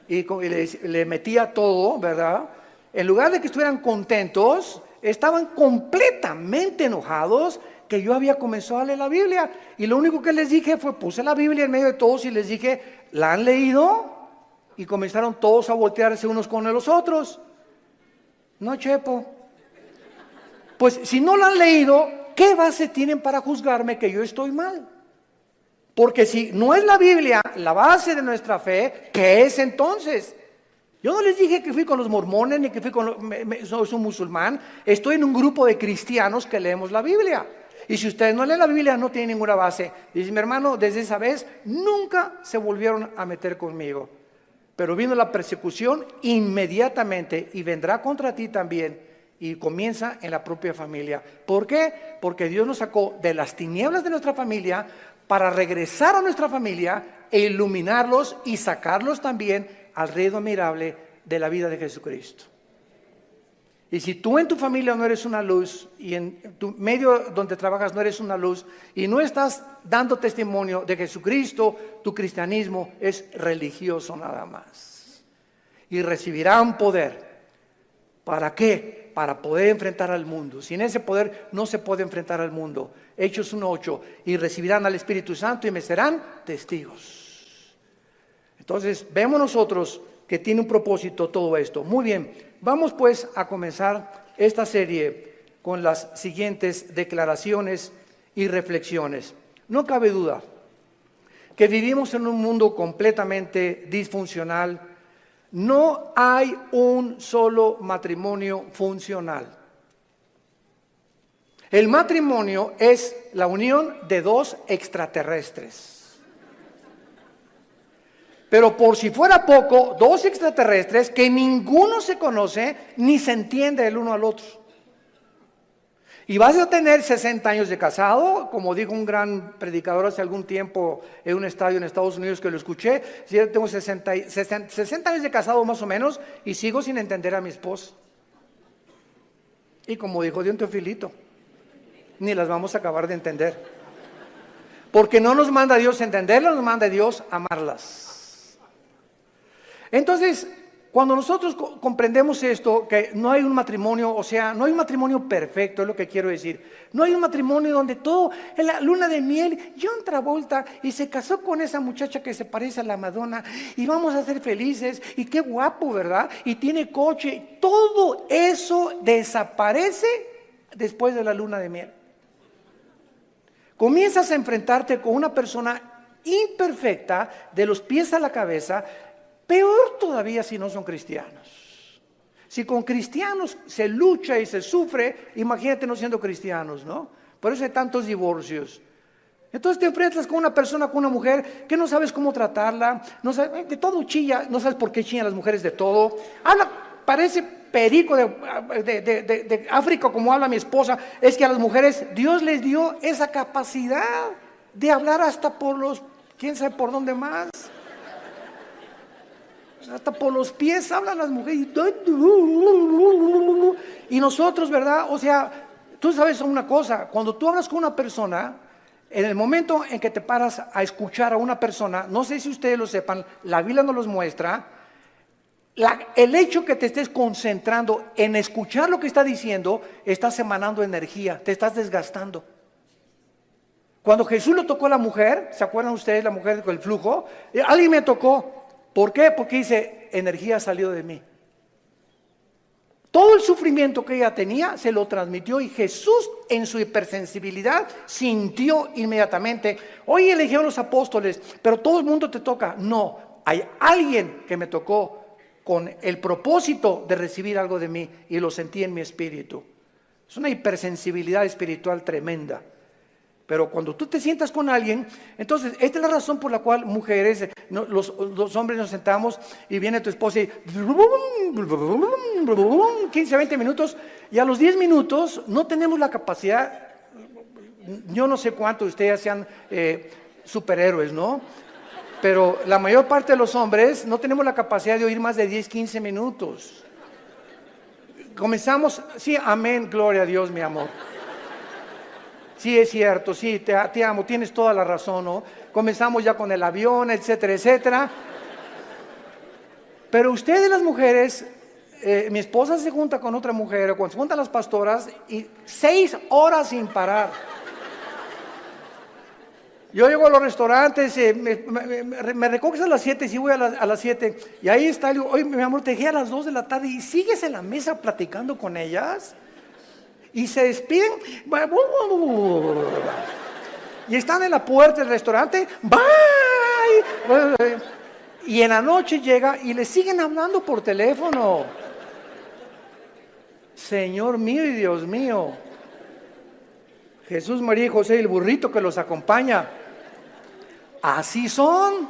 y le metía todo, ¿verdad? En lugar de que estuvieran contentos, estaban completamente enojados que yo había comenzado a leer la Biblia. Y lo único que les dije fue, puse la Biblia en medio de todos y les dije: ¿la han leído? Y comenzaron todos a voltearse unos con los otros. No, Chepo. Pues si no lo han leído, ¿qué base tienen para juzgarme que yo estoy mal? Porque si no es la Biblia la base de nuestra fe, ¿qué es entonces? Yo no les dije que fui con los mormones ni que fui con soy un musulmán. Estoy en un grupo de cristianos que leemos la Biblia. Y si ustedes no leen la Biblia, no tienen ninguna base. Dice mi hermano, desde esa vez nunca se volvieron a meter conmigo. Pero vino la persecución inmediatamente y vendrá contra ti también. Y comienza en la propia familia. ¿Por qué? Porque Dios nos sacó de las tinieblas de nuestra familia para regresar a nuestra familia e iluminarlos y sacarlos también al reino admirable de la vida de Jesucristo. Y si tú en tu familia no eres una luz y en tu medio donde trabajas no eres una luz y no estás dando testimonio de Jesucristo, tu cristianismo es religioso nada más. Y recibirán poder. ¿Para qué? Para poder enfrentar al mundo. Sin ese poder no se puede enfrentar al mundo. Hechos 1:8. Y recibirán al Espíritu Santo y me serán testigos. Entonces vemos nosotros que tiene un propósito todo esto. Muy bien, vamos pues a comenzar esta serie con las siguientes declaraciones y reflexiones. No cabe duda que vivimos en un mundo completamente disfuncional. No hay un solo matrimonio funcional. El matrimonio es la unión de dos extraterrestres. Pero por si fuera poco, dos extraterrestres que ninguno se conoce ni se entiende el uno al otro. Y vas a tener 60 años de casado, como dijo un gran predicador hace algún tiempo en un estadio en Estados Unidos que lo escuché. Yo tengo 60 años de casado más o menos y sigo sin entender a mi esposa. Y como dijo Dios Teofilito, ni las vamos a acabar de entender. Porque no nos manda Dios entenderlas, nos manda Dios amarlas. Entonces, cuando nosotros comprendemos esto, que no hay un matrimonio, o sea, no hay un matrimonio perfecto, es lo que quiero decir. No hay un matrimonio donde todo, en la luna de miel, John Travolta y se casó con esa muchacha que se parece a la Madonna y vamos a ser felices y qué guapo, ¿verdad? Y tiene coche. Todo eso desaparece después de la luna de miel. Comienzas a enfrentarte con una persona imperfecta de los pies a la cabeza. Peor todavía si no son cristianos. Si con cristianos se lucha y se sufre, imagínate no siendo cristianos, ¿no? Por eso hay tantos divorcios. Entonces te enfrentas con una persona, con una mujer, que no sabes cómo tratarla, no sabes, de todo chilla, no sabes por qué chillan las mujeres de todo. Habla, parece perico de África como habla mi esposa. Es que a las mujeres Dios les dio esa capacidad de hablar hasta por los, quién sabe por dónde más. Hasta por los pies hablan las mujeres. Y nosotros, ¿verdad? O sea, tú sabes una cosa, cuando tú hablas con una persona, en el momento en que te paras a escuchar a una persona, no sé si ustedes lo sepan, la Biblia nos los muestra, el hecho que te estés concentrando en escuchar lo que está diciendo, estás emanando energía, te estás desgastando. Cuando Jesús lo tocó a la mujer, ¿se acuerdan ustedes la mujer con el flujo? Alguien me tocó. ¿Por qué? Porque dice, energía salió de mí. Todo el sufrimiento que ella tenía se lo transmitió y Jesús en su hipersensibilidad sintió inmediatamente. Hoy eligieron los apóstoles, pero todo el mundo te toca. No, hay alguien que me tocó con el propósito de recibir algo de mí y lo sentí en mi espíritu. Es una hipersensibilidad espiritual tremenda. Pero cuando tú te sientas con alguien, entonces esta es la razón por la cual mujeres, los hombres nos sentamos y viene tu esposa y 15, 20 minutos y a los 10 minutos no tenemos la capacidad, yo no sé cuántos de ustedes sean superhéroes, ¿no? Pero la mayor parte de los hombres no tenemos la capacidad de oír más de 10, 15 minutos. Comenzamos, sí, amén, gloria a Dios, mi amor. Sí, es cierto, sí, te amo, tienes toda la razón, ¿no? Comenzamos ya con el avión, etcétera, etcétera. Pero ustedes las mujeres, mi esposa se junta con otra mujer, o cuando se juntan las pastoras, y 6 horas sin parar. Yo llego a los restaurantes, me recoges a las 7, sí voy a las 7, y ahí está, digo, oye, mi amor, te dejé a las 2 de la tarde, y sigues en la mesa platicando con ellas, y se despiden, y están en la puerta del restaurante, bye, y en la noche llega, y le siguen hablando por teléfono. Señor mío y Dios mío, Jesús, María y José y el burrito que los acompaña, así son.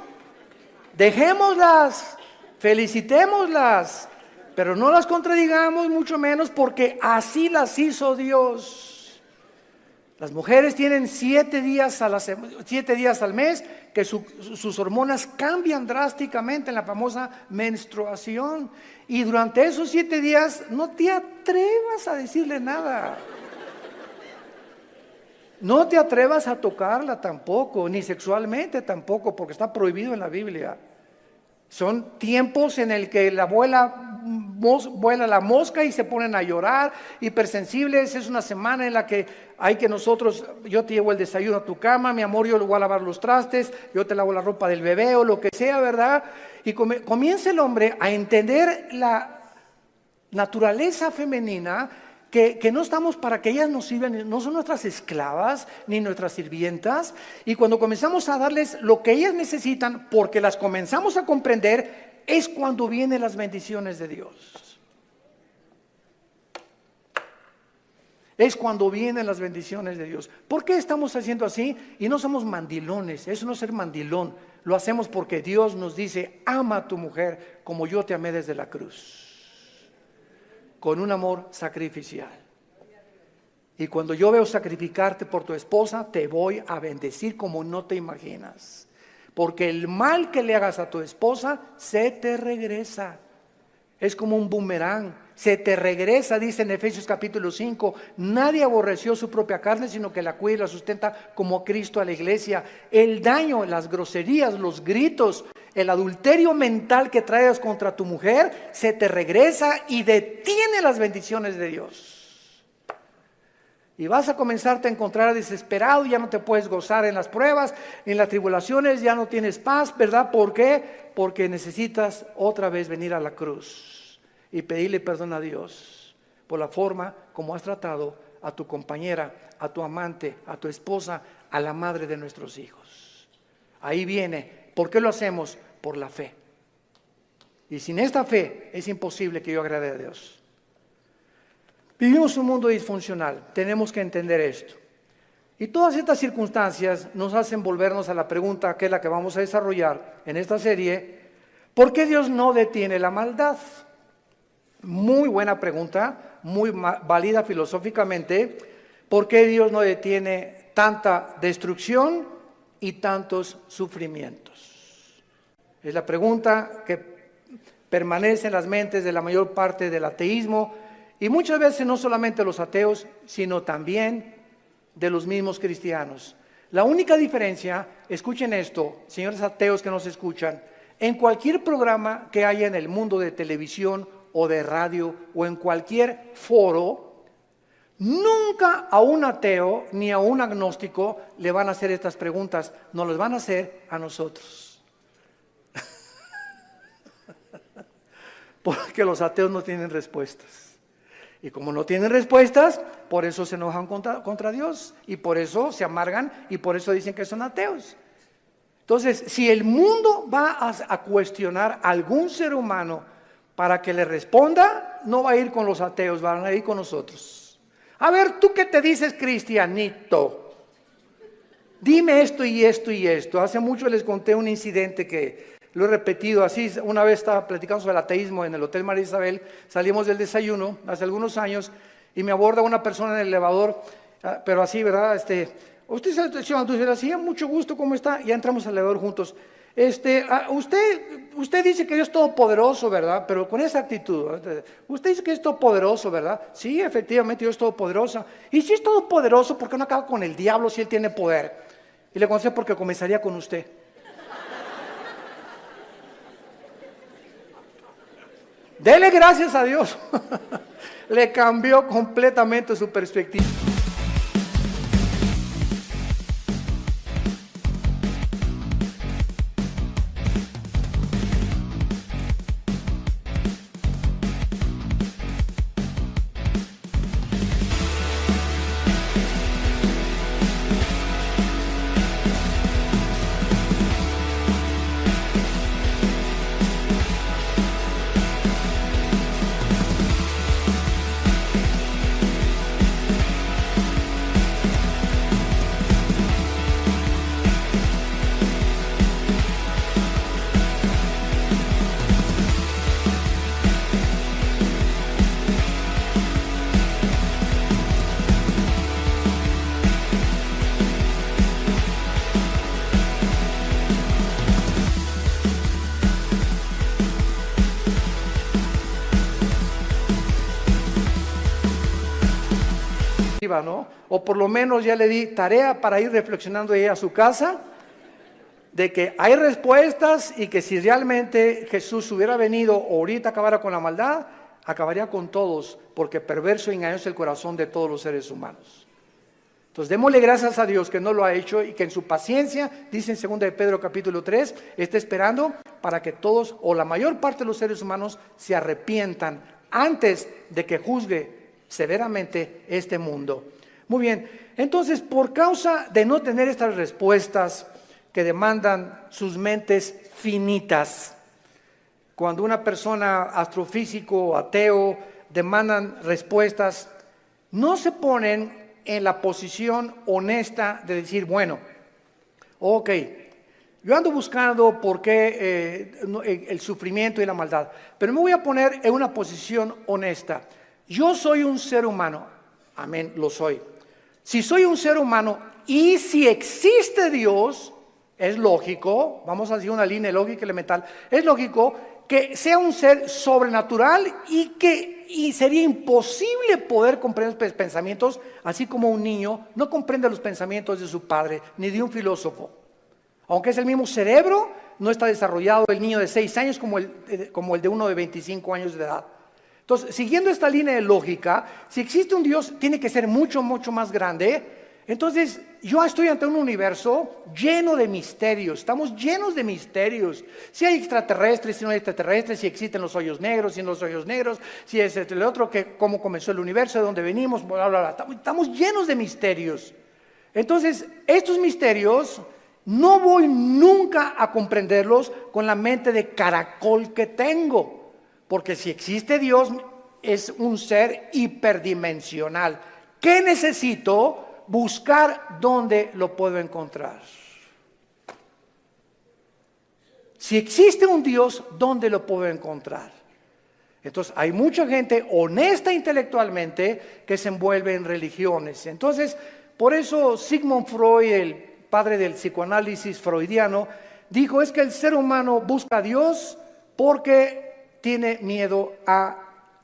Dejémoslas, felicitémoslas, pero no las contradigamos, mucho menos, porque así las hizo Dios. Las mujeres tienen 7 días al mes que sus hormonas cambian drásticamente en la famosa menstruación, y durante esos 7 días no te atrevas a decirle nada. No te atrevas a tocarla tampoco, ni sexualmente tampoco, porque está prohibido en la Biblia. Son tiempos en el que vuela la mosca y se ponen a llorar, hipersensibles. Es una semana en la que hay que yo te llevo el desayuno a tu cama, mi amor, yo le voy a lavar los trastes, yo te lavo la ropa del bebé o lo que sea, ¿verdad? Y comienza el hombre a entender la naturaleza femenina, que no estamos para que ellas nos sirvan, no son nuestras esclavas ni nuestras sirvientas, y cuando comenzamos a darles lo que ellas necesitan, porque las comenzamos a comprender, es cuando vienen las bendiciones de Dios. Es cuando vienen las bendiciones de Dios. ¿Por qué estamos haciendo así? Y no somos mandilones, eso no es ser mandilón, lo hacemos porque Dios nos dice, ama a tu mujer como yo te amé desde la cruz, con un amor sacrificial. Y cuando yo veo sacrificarte por tu esposa, te voy a bendecir como no te imaginas. Porque el mal que le hagas a tu esposa, se te regresa. Es como un boomerang, se te regresa, dice en Efesios capítulo 5, nadie aborreció su propia carne, sino que la cuida y la sustenta como Cristo a la iglesia. El daño, las groserías, los gritos, el adulterio mental que traes contra tu mujer, se te regresa y detiene las bendiciones de Dios. Y vas a comenzarte a encontrar desesperado, ya no te puedes gozar en las pruebas, en las tribulaciones, ya no tienes paz, ¿verdad? ¿Por qué? Porque necesitas otra vez venir a la cruz y pedirle perdón a Dios por la forma como has tratado a tu compañera, a tu amante, a tu esposa, a la madre de nuestros hijos. Ahí viene. ¿Por qué lo hacemos? Por la fe. Y sin esta fe es imposible que yo agrade a Dios. Vivimos un mundo disfuncional, tenemos que entender esto. Y todas estas circunstancias nos hacen volvernos a la pregunta, que es la que vamos a desarrollar en esta serie: ¿por qué Dios no detiene la maldad? Muy buena pregunta, muy válida filosóficamente. ¿Por qué Dios no detiene tanta destrucción y tantos sufrimientos? Es la pregunta que permanece en las mentes de la mayor parte del ateísmo, y muchas veces no solamente los ateos, sino también de los mismos cristianos. La única diferencia, escuchen esto, señores ateos que nos escuchan, en cualquier programa que haya en el mundo de televisión o de radio o en cualquier foro, nunca a un ateo ni a un agnóstico le van a hacer estas preguntas, nos las van a hacer a nosotros. Porque los ateos no tienen respuestas. Y como no tienen respuestas, por eso se enojan contra Dios, y por eso se amargan, y por eso dicen que son ateos. Entonces, si el mundo va a cuestionar a algún ser humano para que le responda, no va a ir con los ateos, van a ir con nosotros. A ver, ¿tú qué te dices, cristianito? Dime esto y esto y esto. Hace mucho les conté un incidente que lo he repetido así. Una vez estaba platicando sobre el ateísmo en el Hotel María Isabel, salimos del desayuno hace algunos años y me aborda una persona en el elevador, pero así, ¿verdad? Usted es el señor Andrés, sí, mucho gusto, ¿cómo está? Ya entramos al elevador juntos. Usted dice que Dios es todopoderoso, ¿verdad? Pero con esa actitud, ¿verdad? Usted dice que es todopoderoso, ¿verdad? Sí, efectivamente, Dios es todopoderoso. Y si es todopoderoso, ¿por qué no acaba con el diablo si él tiene poder? Y le contesté: porque comenzaría con usted. Dele gracias a Dios. Le cambió completamente su perspectiva. escriba, ¿no? O por lo menos ya le di tarea para ir reflexionando ella a su casa, de que hay respuestas y que si realmente Jesús hubiera venido o ahorita acabara con la maldad, acabaría con todos, porque perverso y engañoso es el corazón de todos los seres humanos. Entonces démosle gracias a Dios que no lo ha hecho y que en su paciencia, dice en 2 de Pedro capítulo 3, está esperando para que todos o la mayor parte de los seres humanos se arrepientan antes de que juzgue severamente este mundo. Muy bien, entonces por causa de no tener estas respuestas que demandan sus mentes finitas, cuando una persona astrofísico o ateo demandan respuestas, no se ponen en la posición honesta de decir, bueno, ok, yo ando buscando por qué el sufrimiento y la maldad, pero me voy a poner en una posición honesta. Yo soy un ser humano, amén, lo soy. Si soy un ser humano y si existe Dios, es lógico, vamos a decir una línea lógica elemental, es lógico que sea un ser sobrenatural y sería imposible poder comprender los pensamientos, así como un niño no comprende los pensamientos de su padre, ni de un filósofo. Aunque es el mismo cerebro, no está desarrollado el niño de 6 años como el de uno de 25 años de edad. Entonces, siguiendo esta línea de lógica, si existe un Dios, tiene que ser mucho, mucho más grande. Entonces, yo estoy ante un universo lleno de misterios, estamos llenos de misterios. Si hay extraterrestres, si no hay extraterrestres, si existen los hoyos negros, si no los hoyos negros, si es el otro, que cómo comenzó el universo, de dónde venimos, bla, bla, bla. Estamos llenos de misterios. Entonces, estos misterios no voy nunca a comprenderlos con la mente de caracol que tengo, porque si existe Dios, es un ser hiperdimensional. ¿Qué necesito? Buscar dónde lo puedo encontrar. Si existe un Dios, ¿dónde lo puedo encontrar? Entonces hay mucha gente honesta intelectualmente que se envuelve en religiones. Entonces, por eso Sigmund Freud, el padre del psicoanálisis freudiano, dijo es que el ser humano busca a Dios porque tiene miedo a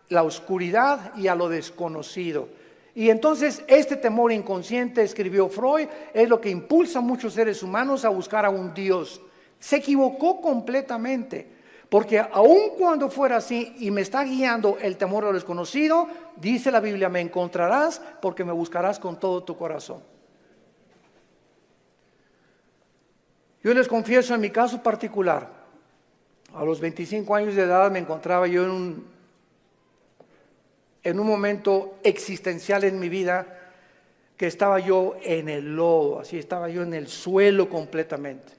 la oscuridad y a lo desconocido. Y entonces este temor inconsciente, escribió Freud, es lo que impulsa a muchos seres humanos a buscar a un Dios. Se equivocó completamente, porque aun cuando fuera así y me está guiando el temor a lo desconocido, dice la Biblia, me encontrarás porque me buscarás con todo tu corazón. Yo les confieso en mi caso particular, a los 25 años de edad me encontraba yo en un momento existencial en mi vida, que estaba yo en el lodo, así estaba yo en el suelo completamente.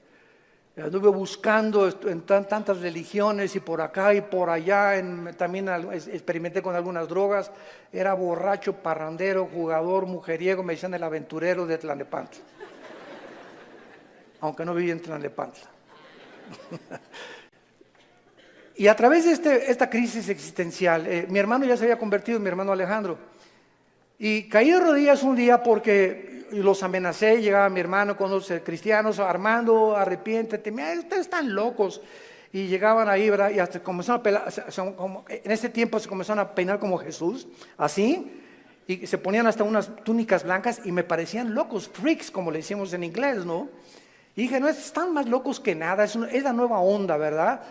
Anduve buscando en tantas religiones y por acá y por allá, también experimenté con algunas drogas, era borracho, parrandero, jugador, mujeriego, me decían el aventurero de Tlalnepantla, aunque no vivía en Tlalnepantla. Y a través de esta crisis existencial, mi hermano ya se había convertido, mi hermano Alejandro, y caí de rodillas un día porque los amenacé, llegaba mi hermano con los cristianos, Armando, arrepiéntete, ustedes están locos, y llegaban ahí, ¿verdad? Y hasta comenzaron a pelar, en ese tiempo se comenzaron a peinar como Jesús, así, y se ponían hasta unas túnicas blancas y me parecían locos, freaks, como le decimos en inglés, ¿no? Y dije, no, están más locos que nada, es la nueva onda, ¿verdad?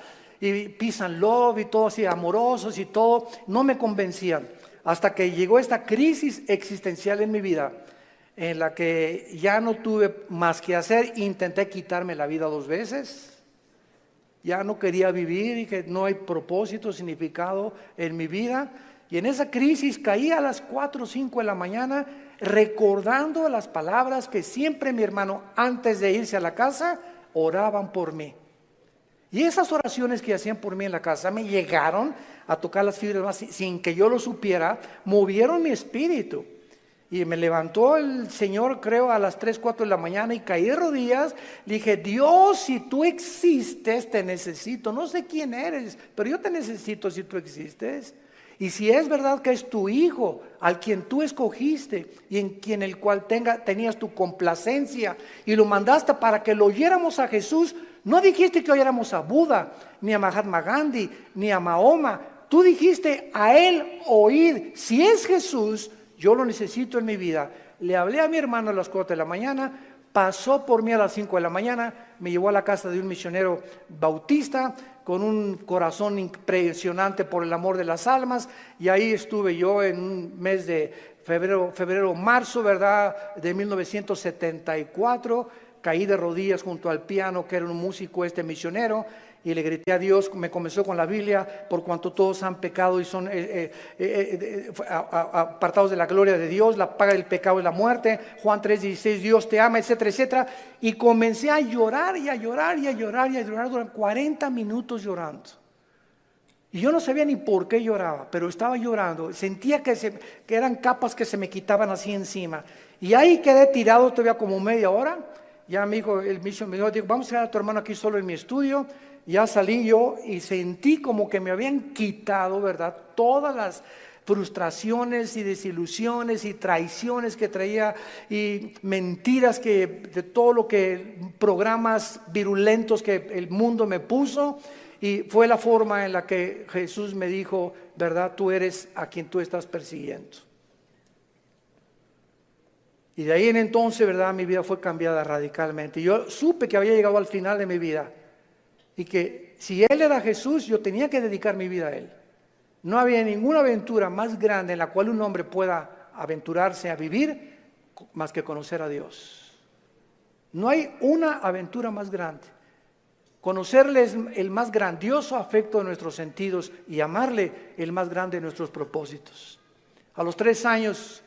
Y peace and love y todo así, amorosos y todo, no me convencían. Hasta que llegó esta crisis existencial en mi vida, en la que ya no tuve más que hacer, intenté quitarme la vida 2 veces, ya no quería vivir, dije, no hay propósito, significado en mi vida, y en esa crisis caí a las 4 o 5 de la mañana, recordando las palabras que siempre mi hermano, antes de irse a la casa, oraban por mí. Y esas oraciones que hacían por mí en la casa me llegaron a tocar las fibras más sin que yo lo supiera, movieron mi espíritu. Y me levantó el Señor, creo, a las 3, 4 de la mañana y caí de rodillas. Le dije, Dios, si tú existes, te necesito. No sé quién eres, pero yo te necesito si tú existes. Y si es verdad que es tu Hijo, al quien tú escogiste y en quien el cual tenías tu complacencia y lo mandaste para que lo oyéramos a Jesús, no dijiste que oyéramos a Buda, ni a Mahatma Gandhi, ni a Mahoma. Tú dijiste a él oír. Si es Jesús, yo lo necesito en mi vida. Le hablé a mi hermano a las 4 de la mañana, pasó por mí a las 5 de la mañana, me llevó a la casa de un misionero bautista con un corazón impresionante por el amor de las almas, y ahí estuve yo en un mes de febrero, marzo, ¿verdad?, de 1974, caí de rodillas junto al piano, que era un músico misionero, y le grité a Dios. Me comenzó con la Biblia: por cuanto todos han pecado y son apartados de la gloria de Dios, la paga del pecado es la muerte, Juan 3:16, Dios te ama, etcétera, etcétera. Y comencé a llorar y a llorar y a llorar y a llorar durante 40 minutos llorando. Y yo no sabía ni por qué lloraba, pero estaba llorando. Sentía que eran capas que se me quitaban así encima. Y ahí quedé tirado todavía como media hora. Ya me dijo el misionero, me dijo: vamos a dejar a tu hermano aquí solo en mi estudio. Ya salí yo y sentí como que me habían quitado, ¿verdad?, todas las frustraciones y desilusiones y traiciones que traía, y mentiras de todo lo que, programas virulentos que el mundo me puso. Y fue la forma en la que Jesús me dijo: ¿verdad?, tú eres a quien tú estás persiguiendo. Y de ahí en entonces, ¿verdad?, mi vida fue cambiada radicalmente. Yo supe que había llegado al final de mi vida y que si Él era Jesús, yo tenía que dedicar mi vida a Él. No había ninguna aventura más grande en la cual un hombre pueda aventurarse a vivir más que conocer a Dios. No hay una aventura más grande. Conocerle es el más grandioso afecto de nuestros sentidos, y amarle el más grande de nuestros propósitos. A los 3 años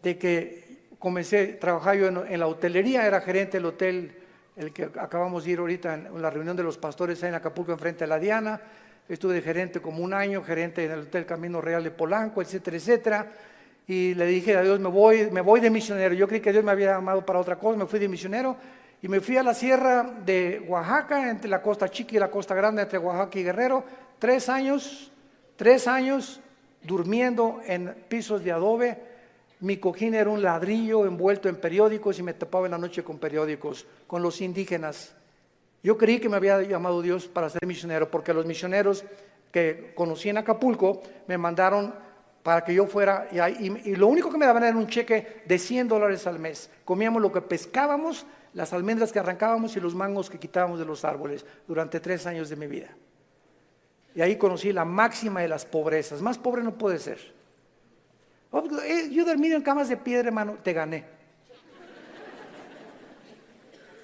de que comencé a trabajar yo en la hotelería, era gerente del hotel, el que acabamos de ir ahorita en la reunión de los pastores en Acapulco, enfrente de la Diana. Estuve de gerente como 1 año, gerente en el Hotel Camino Real de Polanco, etcétera, etcétera. Y le dije a Dios: me voy de misionero. Yo creí que Dios me había llamado para otra cosa. Me fui de misionero y me fui a la sierra de Oaxaca, entre la Costa Chica y la Costa Grande, entre Oaxaca y Guerrero. 3 años durmiendo en pisos de adobe. Mi cojín era un ladrillo envuelto en periódicos, y me tapaba en la noche con periódicos, con los indígenas. Yo creí que me había llamado Dios para ser misionero, porque los misioneros que conocí en Acapulco me mandaron para que yo fuera, y lo único que me daban era un cheque de $100 al mes. Comíamos lo que pescábamos, las almendras que arrancábamos y los mangos que quitábamos de los árboles durante 3 años de mi vida. Y ahí conocí la máxima de las pobrezas. Más pobre no puede ser. Yo dormido en camas de piedra, hermano, te gané.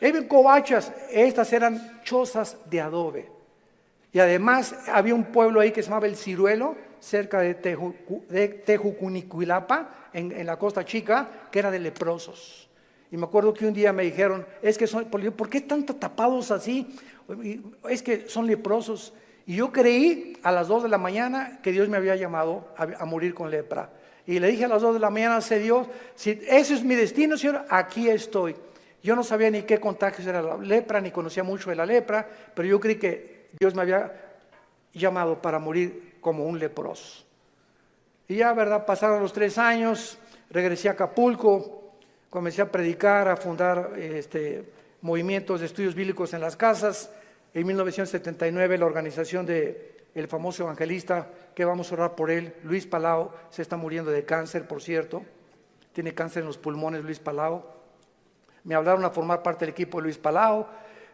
En covachas, estas eran chozas de adobe. Y además había un pueblo ahí que se llamaba El Ciruelo, cerca de Tejucunicuilapa, en la Costa Chica, que era de leprosos. Y me acuerdo que un día me dijeron: es que ¿por qué están tapados así? Es que son leprosos. Y yo creí a las 2 de la mañana que Dios me había llamado a morir con lepra. Y le dije a las 2 de la mañana: Dios, si ese es mi destino, Señor, aquí estoy. Yo no sabía ni qué contagios era la lepra, ni conocía mucho de la lepra, pero yo creí que Dios me había llamado para morir como un leproso. Y ya, ¿verdad?, pasaron los 3 años, regresé a Acapulco, comencé a predicar, a fundar movimientos de estudios bíblicos en las casas. En 1979 la organización del famoso evangelista, que vamos a orar por él, Luis Palau, se está muriendo de cáncer, por cierto. Tiene cáncer en los pulmones, Luis Palau. Me hablaron a formar parte del equipo de Luis Palau.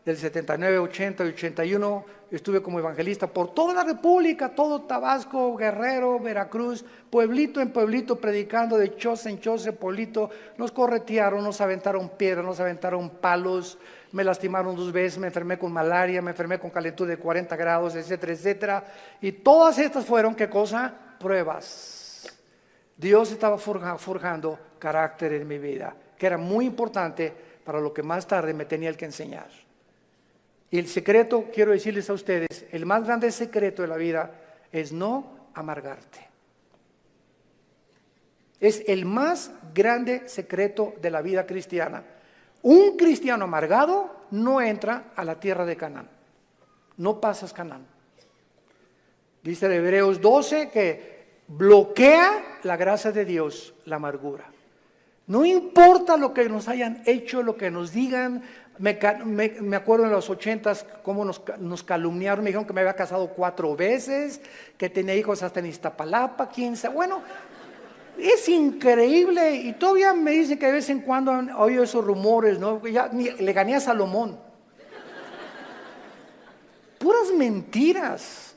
Del 79, 80 y 81 estuve como evangelista por toda la República, todo Tabasco, Guerrero, Veracruz, pueblito en pueblito, predicando de choza en choza, pueblito. Nos corretearon, nos aventaron piedras, nos aventaron palos, me lastimaron 2 veces, me enfermé con malaria, me enfermé con calentura de 40 grados, etcétera, etcétera. Y todas estas fueron, ¿qué cosa? Pruebas. Dios estaba forjando carácter en mi vida, que era muy importante para lo que más tarde me tenía que enseñar. Y el secreto, quiero decirles a ustedes, el más grande secreto de la vida es no amargarte. Es el más grande secreto de la vida cristiana. Un cristiano amargado no entra a la tierra de Canaán. No pasas Canaán. Dice en Hebreos 12 que bloquea la gracia de Dios la amargura. No importa lo que nos hayan hecho, lo que nos digan. Me acuerdo en los 80s cómo nos calumniaron. Me dijeron que me había casado 4 veces, que tenía hijos hasta en Iztapalapa, 15. Bueno, Es increíble, y todavía me dicen que de vez en cuando han oído esos rumores, ¿no? Le gané a Salomón. Puras mentiras.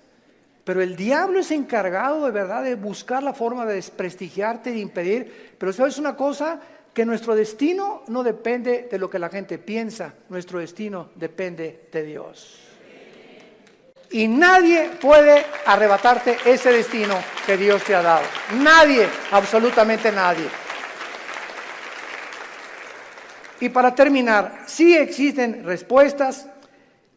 Pero el diablo es encargado de verdad de buscar la forma de desprestigiarte, de impedir. Pero ¿sabes una cosa? Que nuestro destino no depende de lo que la gente piensa, nuestro destino depende de Dios. Y nadie puede arrebatarte ese destino que Dios te ha dado. Nadie, absolutamente nadie. Y para terminar, sí existen respuestas,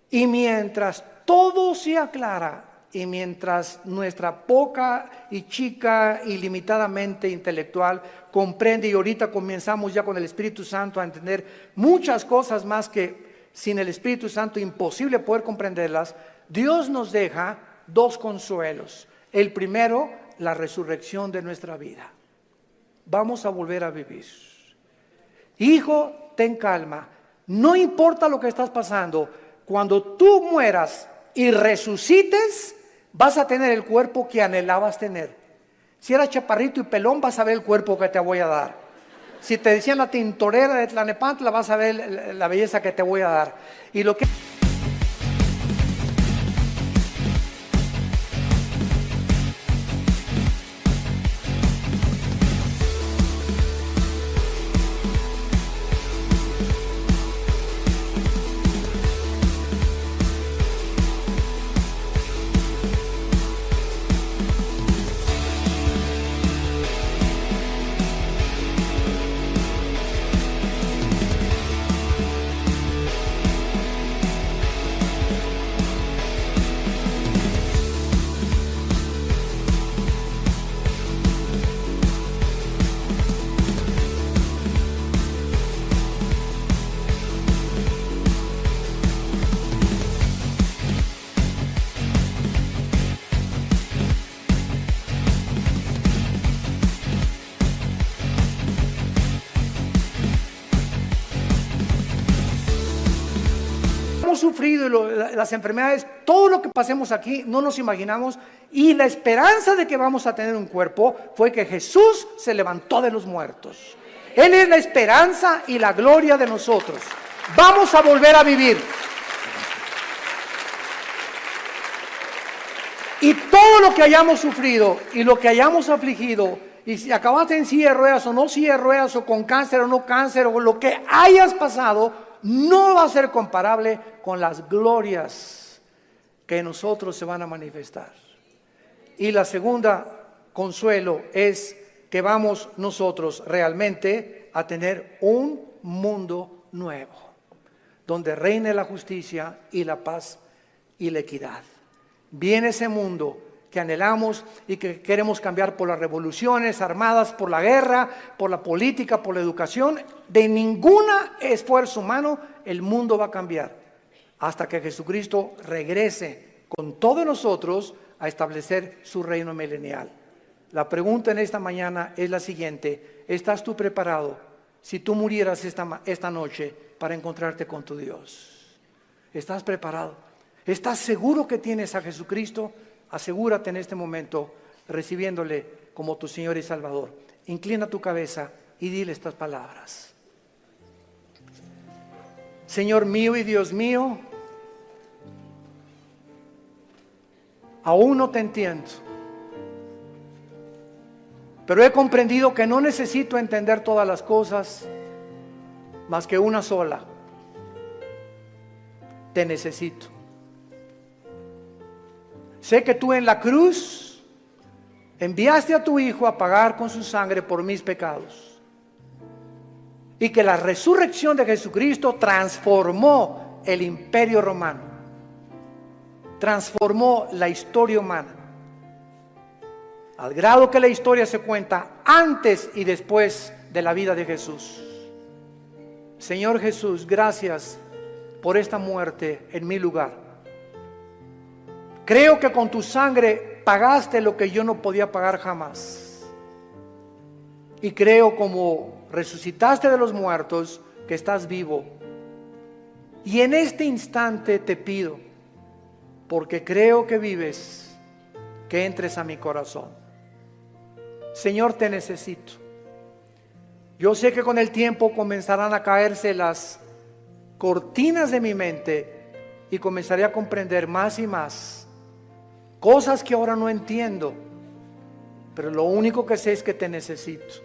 y mientras todo se aclara, y mientras nuestra poca y chica y limitadamente intelectual comprende, y ahorita comenzamos ya con el Espíritu Santo a entender muchas cosas más que sin el Espíritu Santo imposible poder comprenderlas, Dios nos deja dos consuelos. El primero, la resurrección de nuestra vida. Vamos a volver a vivir. Hijo, ten calma. No importa lo que estás pasando, cuando tú mueras y resucites, vas a tener el cuerpo que anhelabas tener. Si eras chaparrito y pelón, vas a ver el cuerpo que te voy a dar. Si te decían la tintorera de Tlanepantla, vas a ver la belleza que te voy a dar. Y lo que hemos sufrido las enfermedades, todo lo que pasemos aquí, no nos imaginamos, y la esperanza de que vamos a tener un cuerpo fue que Jesús se levantó de los muertos. Él es la esperanza y la gloria de nosotros. Vamos a volver a vivir. Y todo lo que hayamos sufrido y lo que hayamos afligido, y si acabaste en silla de ruedas o no silla de ruedas, o con cáncer o no cáncer, o lo que hayas pasado, no va a ser comparable con las glorias que en nosotros se van a manifestar. Y la segunda consuelo es que vamos nosotros realmente a tener un mundo nuevo, donde reine la justicia y la paz y la equidad. Viene ese mundo que anhelamos y que queremos cambiar por las revoluciones armadas, por la guerra, por la política, por la educación. De ningún esfuerzo humano el mundo va a cambiar hasta que Jesucristo regrese con todos nosotros a establecer su reino milenial. La pregunta en esta mañana es la siguiente: ¿estás tú preparado si tú murieras esta noche para encontrarte con tu Dios? ¿Estás preparado? ¿Estás seguro que tienes a Jesucristo? Asegúrate en este momento recibiéndole como tu Señor y Salvador. Inclina tu cabeza y dile estas palabras. Señor mío y Dios mío, aún no te entiendo, pero he comprendido que no necesito entender todas las cosas, más que una sola: te necesito. Sé que tú en la cruz enviaste a tu Hijo a pagar con su sangre por mis pecados, y que la resurrección de Jesucristo transformó el imperio romano, transformó la historia humana, al grado que la historia se cuenta antes y después de la vida de Jesús. Señor Jesús, gracias por esta muerte en mi lugar. Creo que con tu sangre pagaste lo que yo no podía pagar jamás. Y creo, como resucitaste de los muertos, que estás vivo. Y en este instante te pido, porque creo que vives, que entres a mi corazón. Señor, te necesito. Yo sé que con el tiempo comenzarán a caerse las cortinas de mi mente y comenzaré a comprender más y más cosas que ahora no entiendo, pero lo único que sé es que te necesito,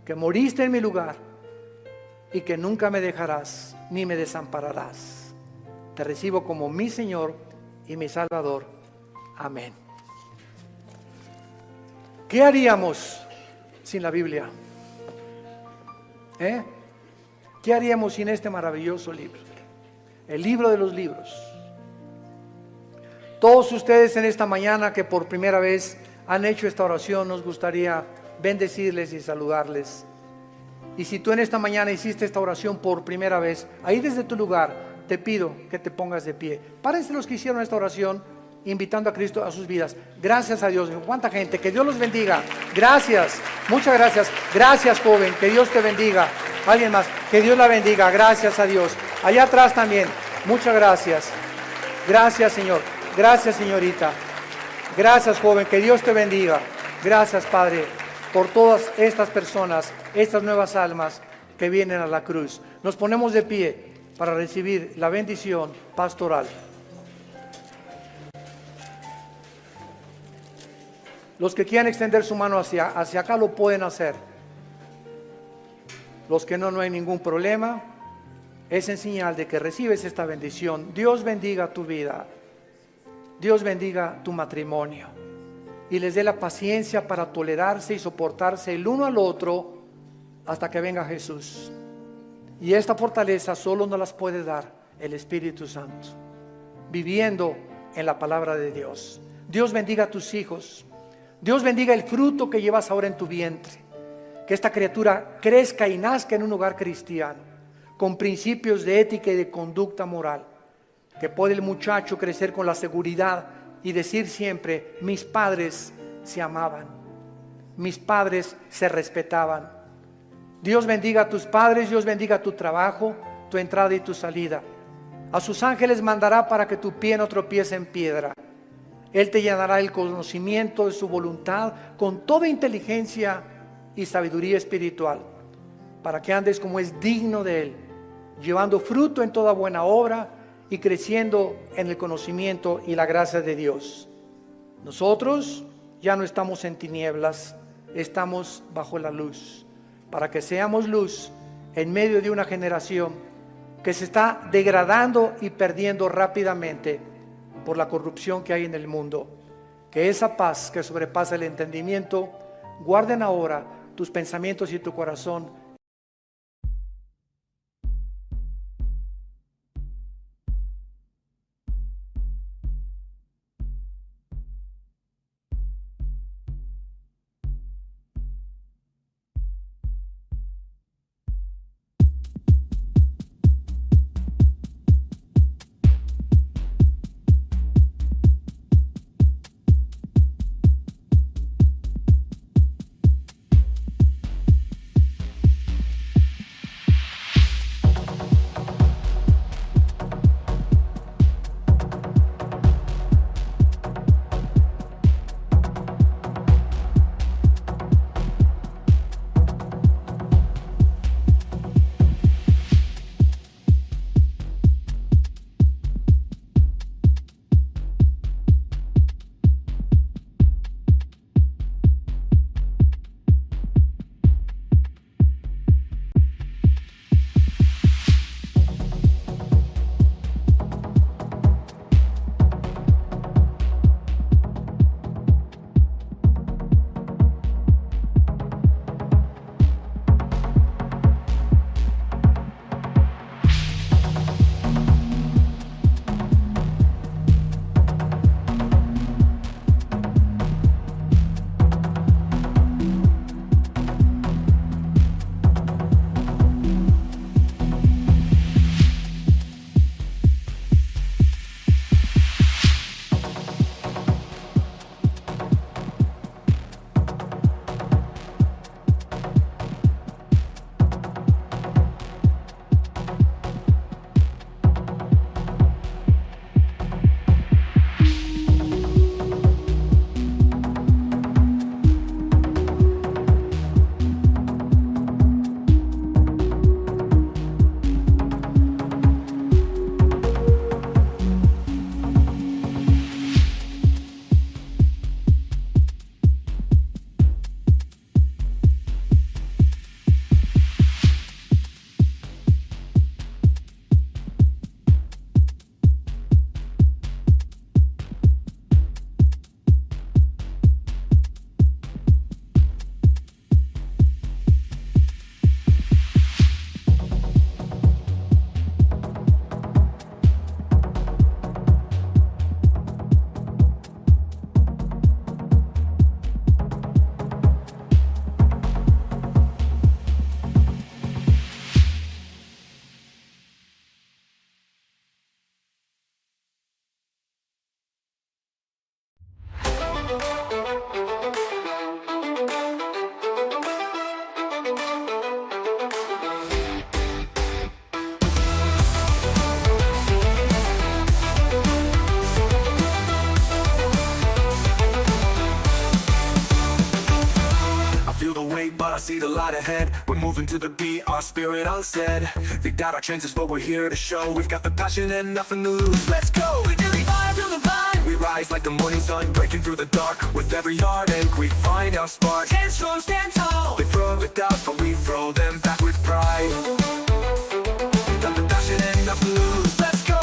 que moriste en mi lugar y que nunca me dejarás ni me desampararás. Te recibo como mi Señor y mi Salvador. Amén. ¿Qué haríamos sin la Biblia? ¿Qué haríamos sin este maravilloso libro? El libro de los libros. Todos ustedes en esta mañana que por primera vez han hecho esta oración, nos gustaría bendecirles y saludarles. Y si tú en esta mañana hiciste esta oración por primera vez, ahí desde tu lugar te pido que te pongas de pie. Párense los que hicieron esta oración invitando a Cristo a sus vidas. Gracias a Dios. ¿Cuánta gente? Que Dios los bendiga. Gracias. Muchas gracias. Gracias, joven. Que Dios te bendiga. Alguien más. Que Dios la bendiga. Gracias a Dios. Allá atrás también. Muchas gracias. Gracias, Señor. Gracias, señorita. Gracias, joven. Que Dios te bendiga. Gracias, Padre, por todas estas personas, estas nuevas almas que vienen a la cruz. Nos ponemos de pie para recibir la bendición pastoral. Los que quieran extender su mano hacia acá lo pueden hacer. Los que no, no hay ningún problema. Es en señal de que recibes esta bendición. Dios bendiga tu vida. Dios bendiga tu matrimonio. Y les dé la paciencia para tolerarse y soportarse el uno al otro hasta que venga Jesús. Y esta fortaleza solo nos las puede dar el Espíritu Santo, viviendo en la palabra de Dios. Dios bendiga a tus hijos. Dios bendiga el fruto que llevas ahora en tu vientre. Que esta criatura crezca y nazca en un hogar cristiano, con principios de ética y de conducta moral. Que pueda el muchacho crecer con la seguridad y decir siempre: mis padres se amaban, mis padres se respetaban. Dios bendiga a tus padres, Dios bendiga tu trabajo, tu entrada y tu salida. A sus ángeles mandará para que tu pie no tropiece en piedra. Él te llenará el conocimiento de su voluntad con toda inteligencia y sabiduría espiritual, para que andes como es digno de Él, llevando fruto en toda buena obra y creciendo en el conocimiento y la gracia de Dios. Nosotros ya no estamos en tinieblas, estamos bajo la luz, para que seamos luz en medio de una generación que se está degradando y perdiendo rápidamente por la corrupción que hay en el mundo. Que esa paz que sobrepasa el entendimiento, guarden ahora tus pensamientos y tu corazón light ahead. We're moving to the beat, our spirit unsaid. They doubt our chances, but we're here to show. We've got the passion and nothing to lose. Let's go! We really fire through the vine. We rise like the morning sun, breaking through the dark. With every heartache, we find our spark. Stand strong, stand tall. They throw the doubts, but we throw them back with pride. Got the passion and nothing to lose. Let's go!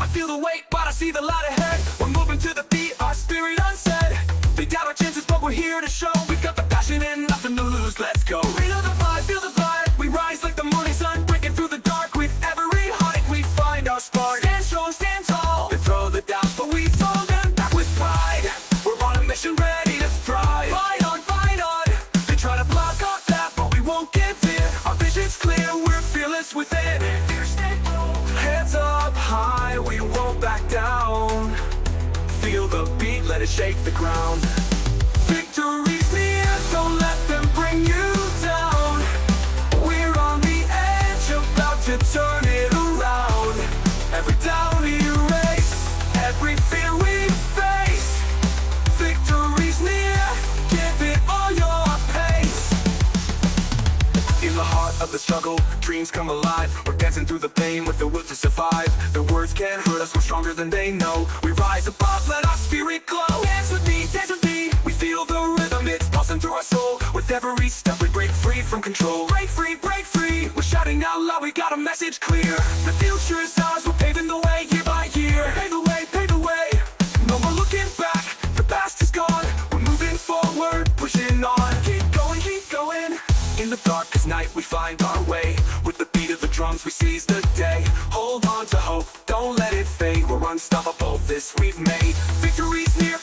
I feel the weight, but I see the light ahead. We're moving to the beat, our spirit unsaid. They doubt our chances, but we're here to show. We've got the passion and nothing to lose. Let's go. Feel the vibe, feel the vibe. We rise like the morning sun, breaking through the dark. With every heartache, we find our spark. Stand strong, stand tall. They throw the doubts, but we throw them back with pride. We're on a mission, ready to thrive. Fight on, fight on. They try to block our path, but we won't give in. Our vision's clear, we're fearless within. Heads up high, we won't back down. Feel the beat, let it shake the ground. Victory's near, don't let them bring you down. We're on the edge, about to turn it around. Every doubt we erase, every fear we face. Victory's near, give it all your pace. In the heart of the struggle, dreams come alive. We're dancing through the pain with the will to survive. The words can't hurt us, we're stronger than they know. We rise above, let our spirit glow. Dance with me, dance with me. We feel the rhythm, it's pulsing through our soul. With every step we break free from control. Break free, break free. We're shouting out loud, we got a message clear. The future is ours, we're paving the way year by year. Pave the way, pave the way. No more looking back, the past is gone. We're moving forward, pushing on. Keep going, keep going. In the darkest night we find our way. With the beat of the drums we seize the day. Hold on to hope, don't let it fade. We're unstoppable, this we've made. Victory's near.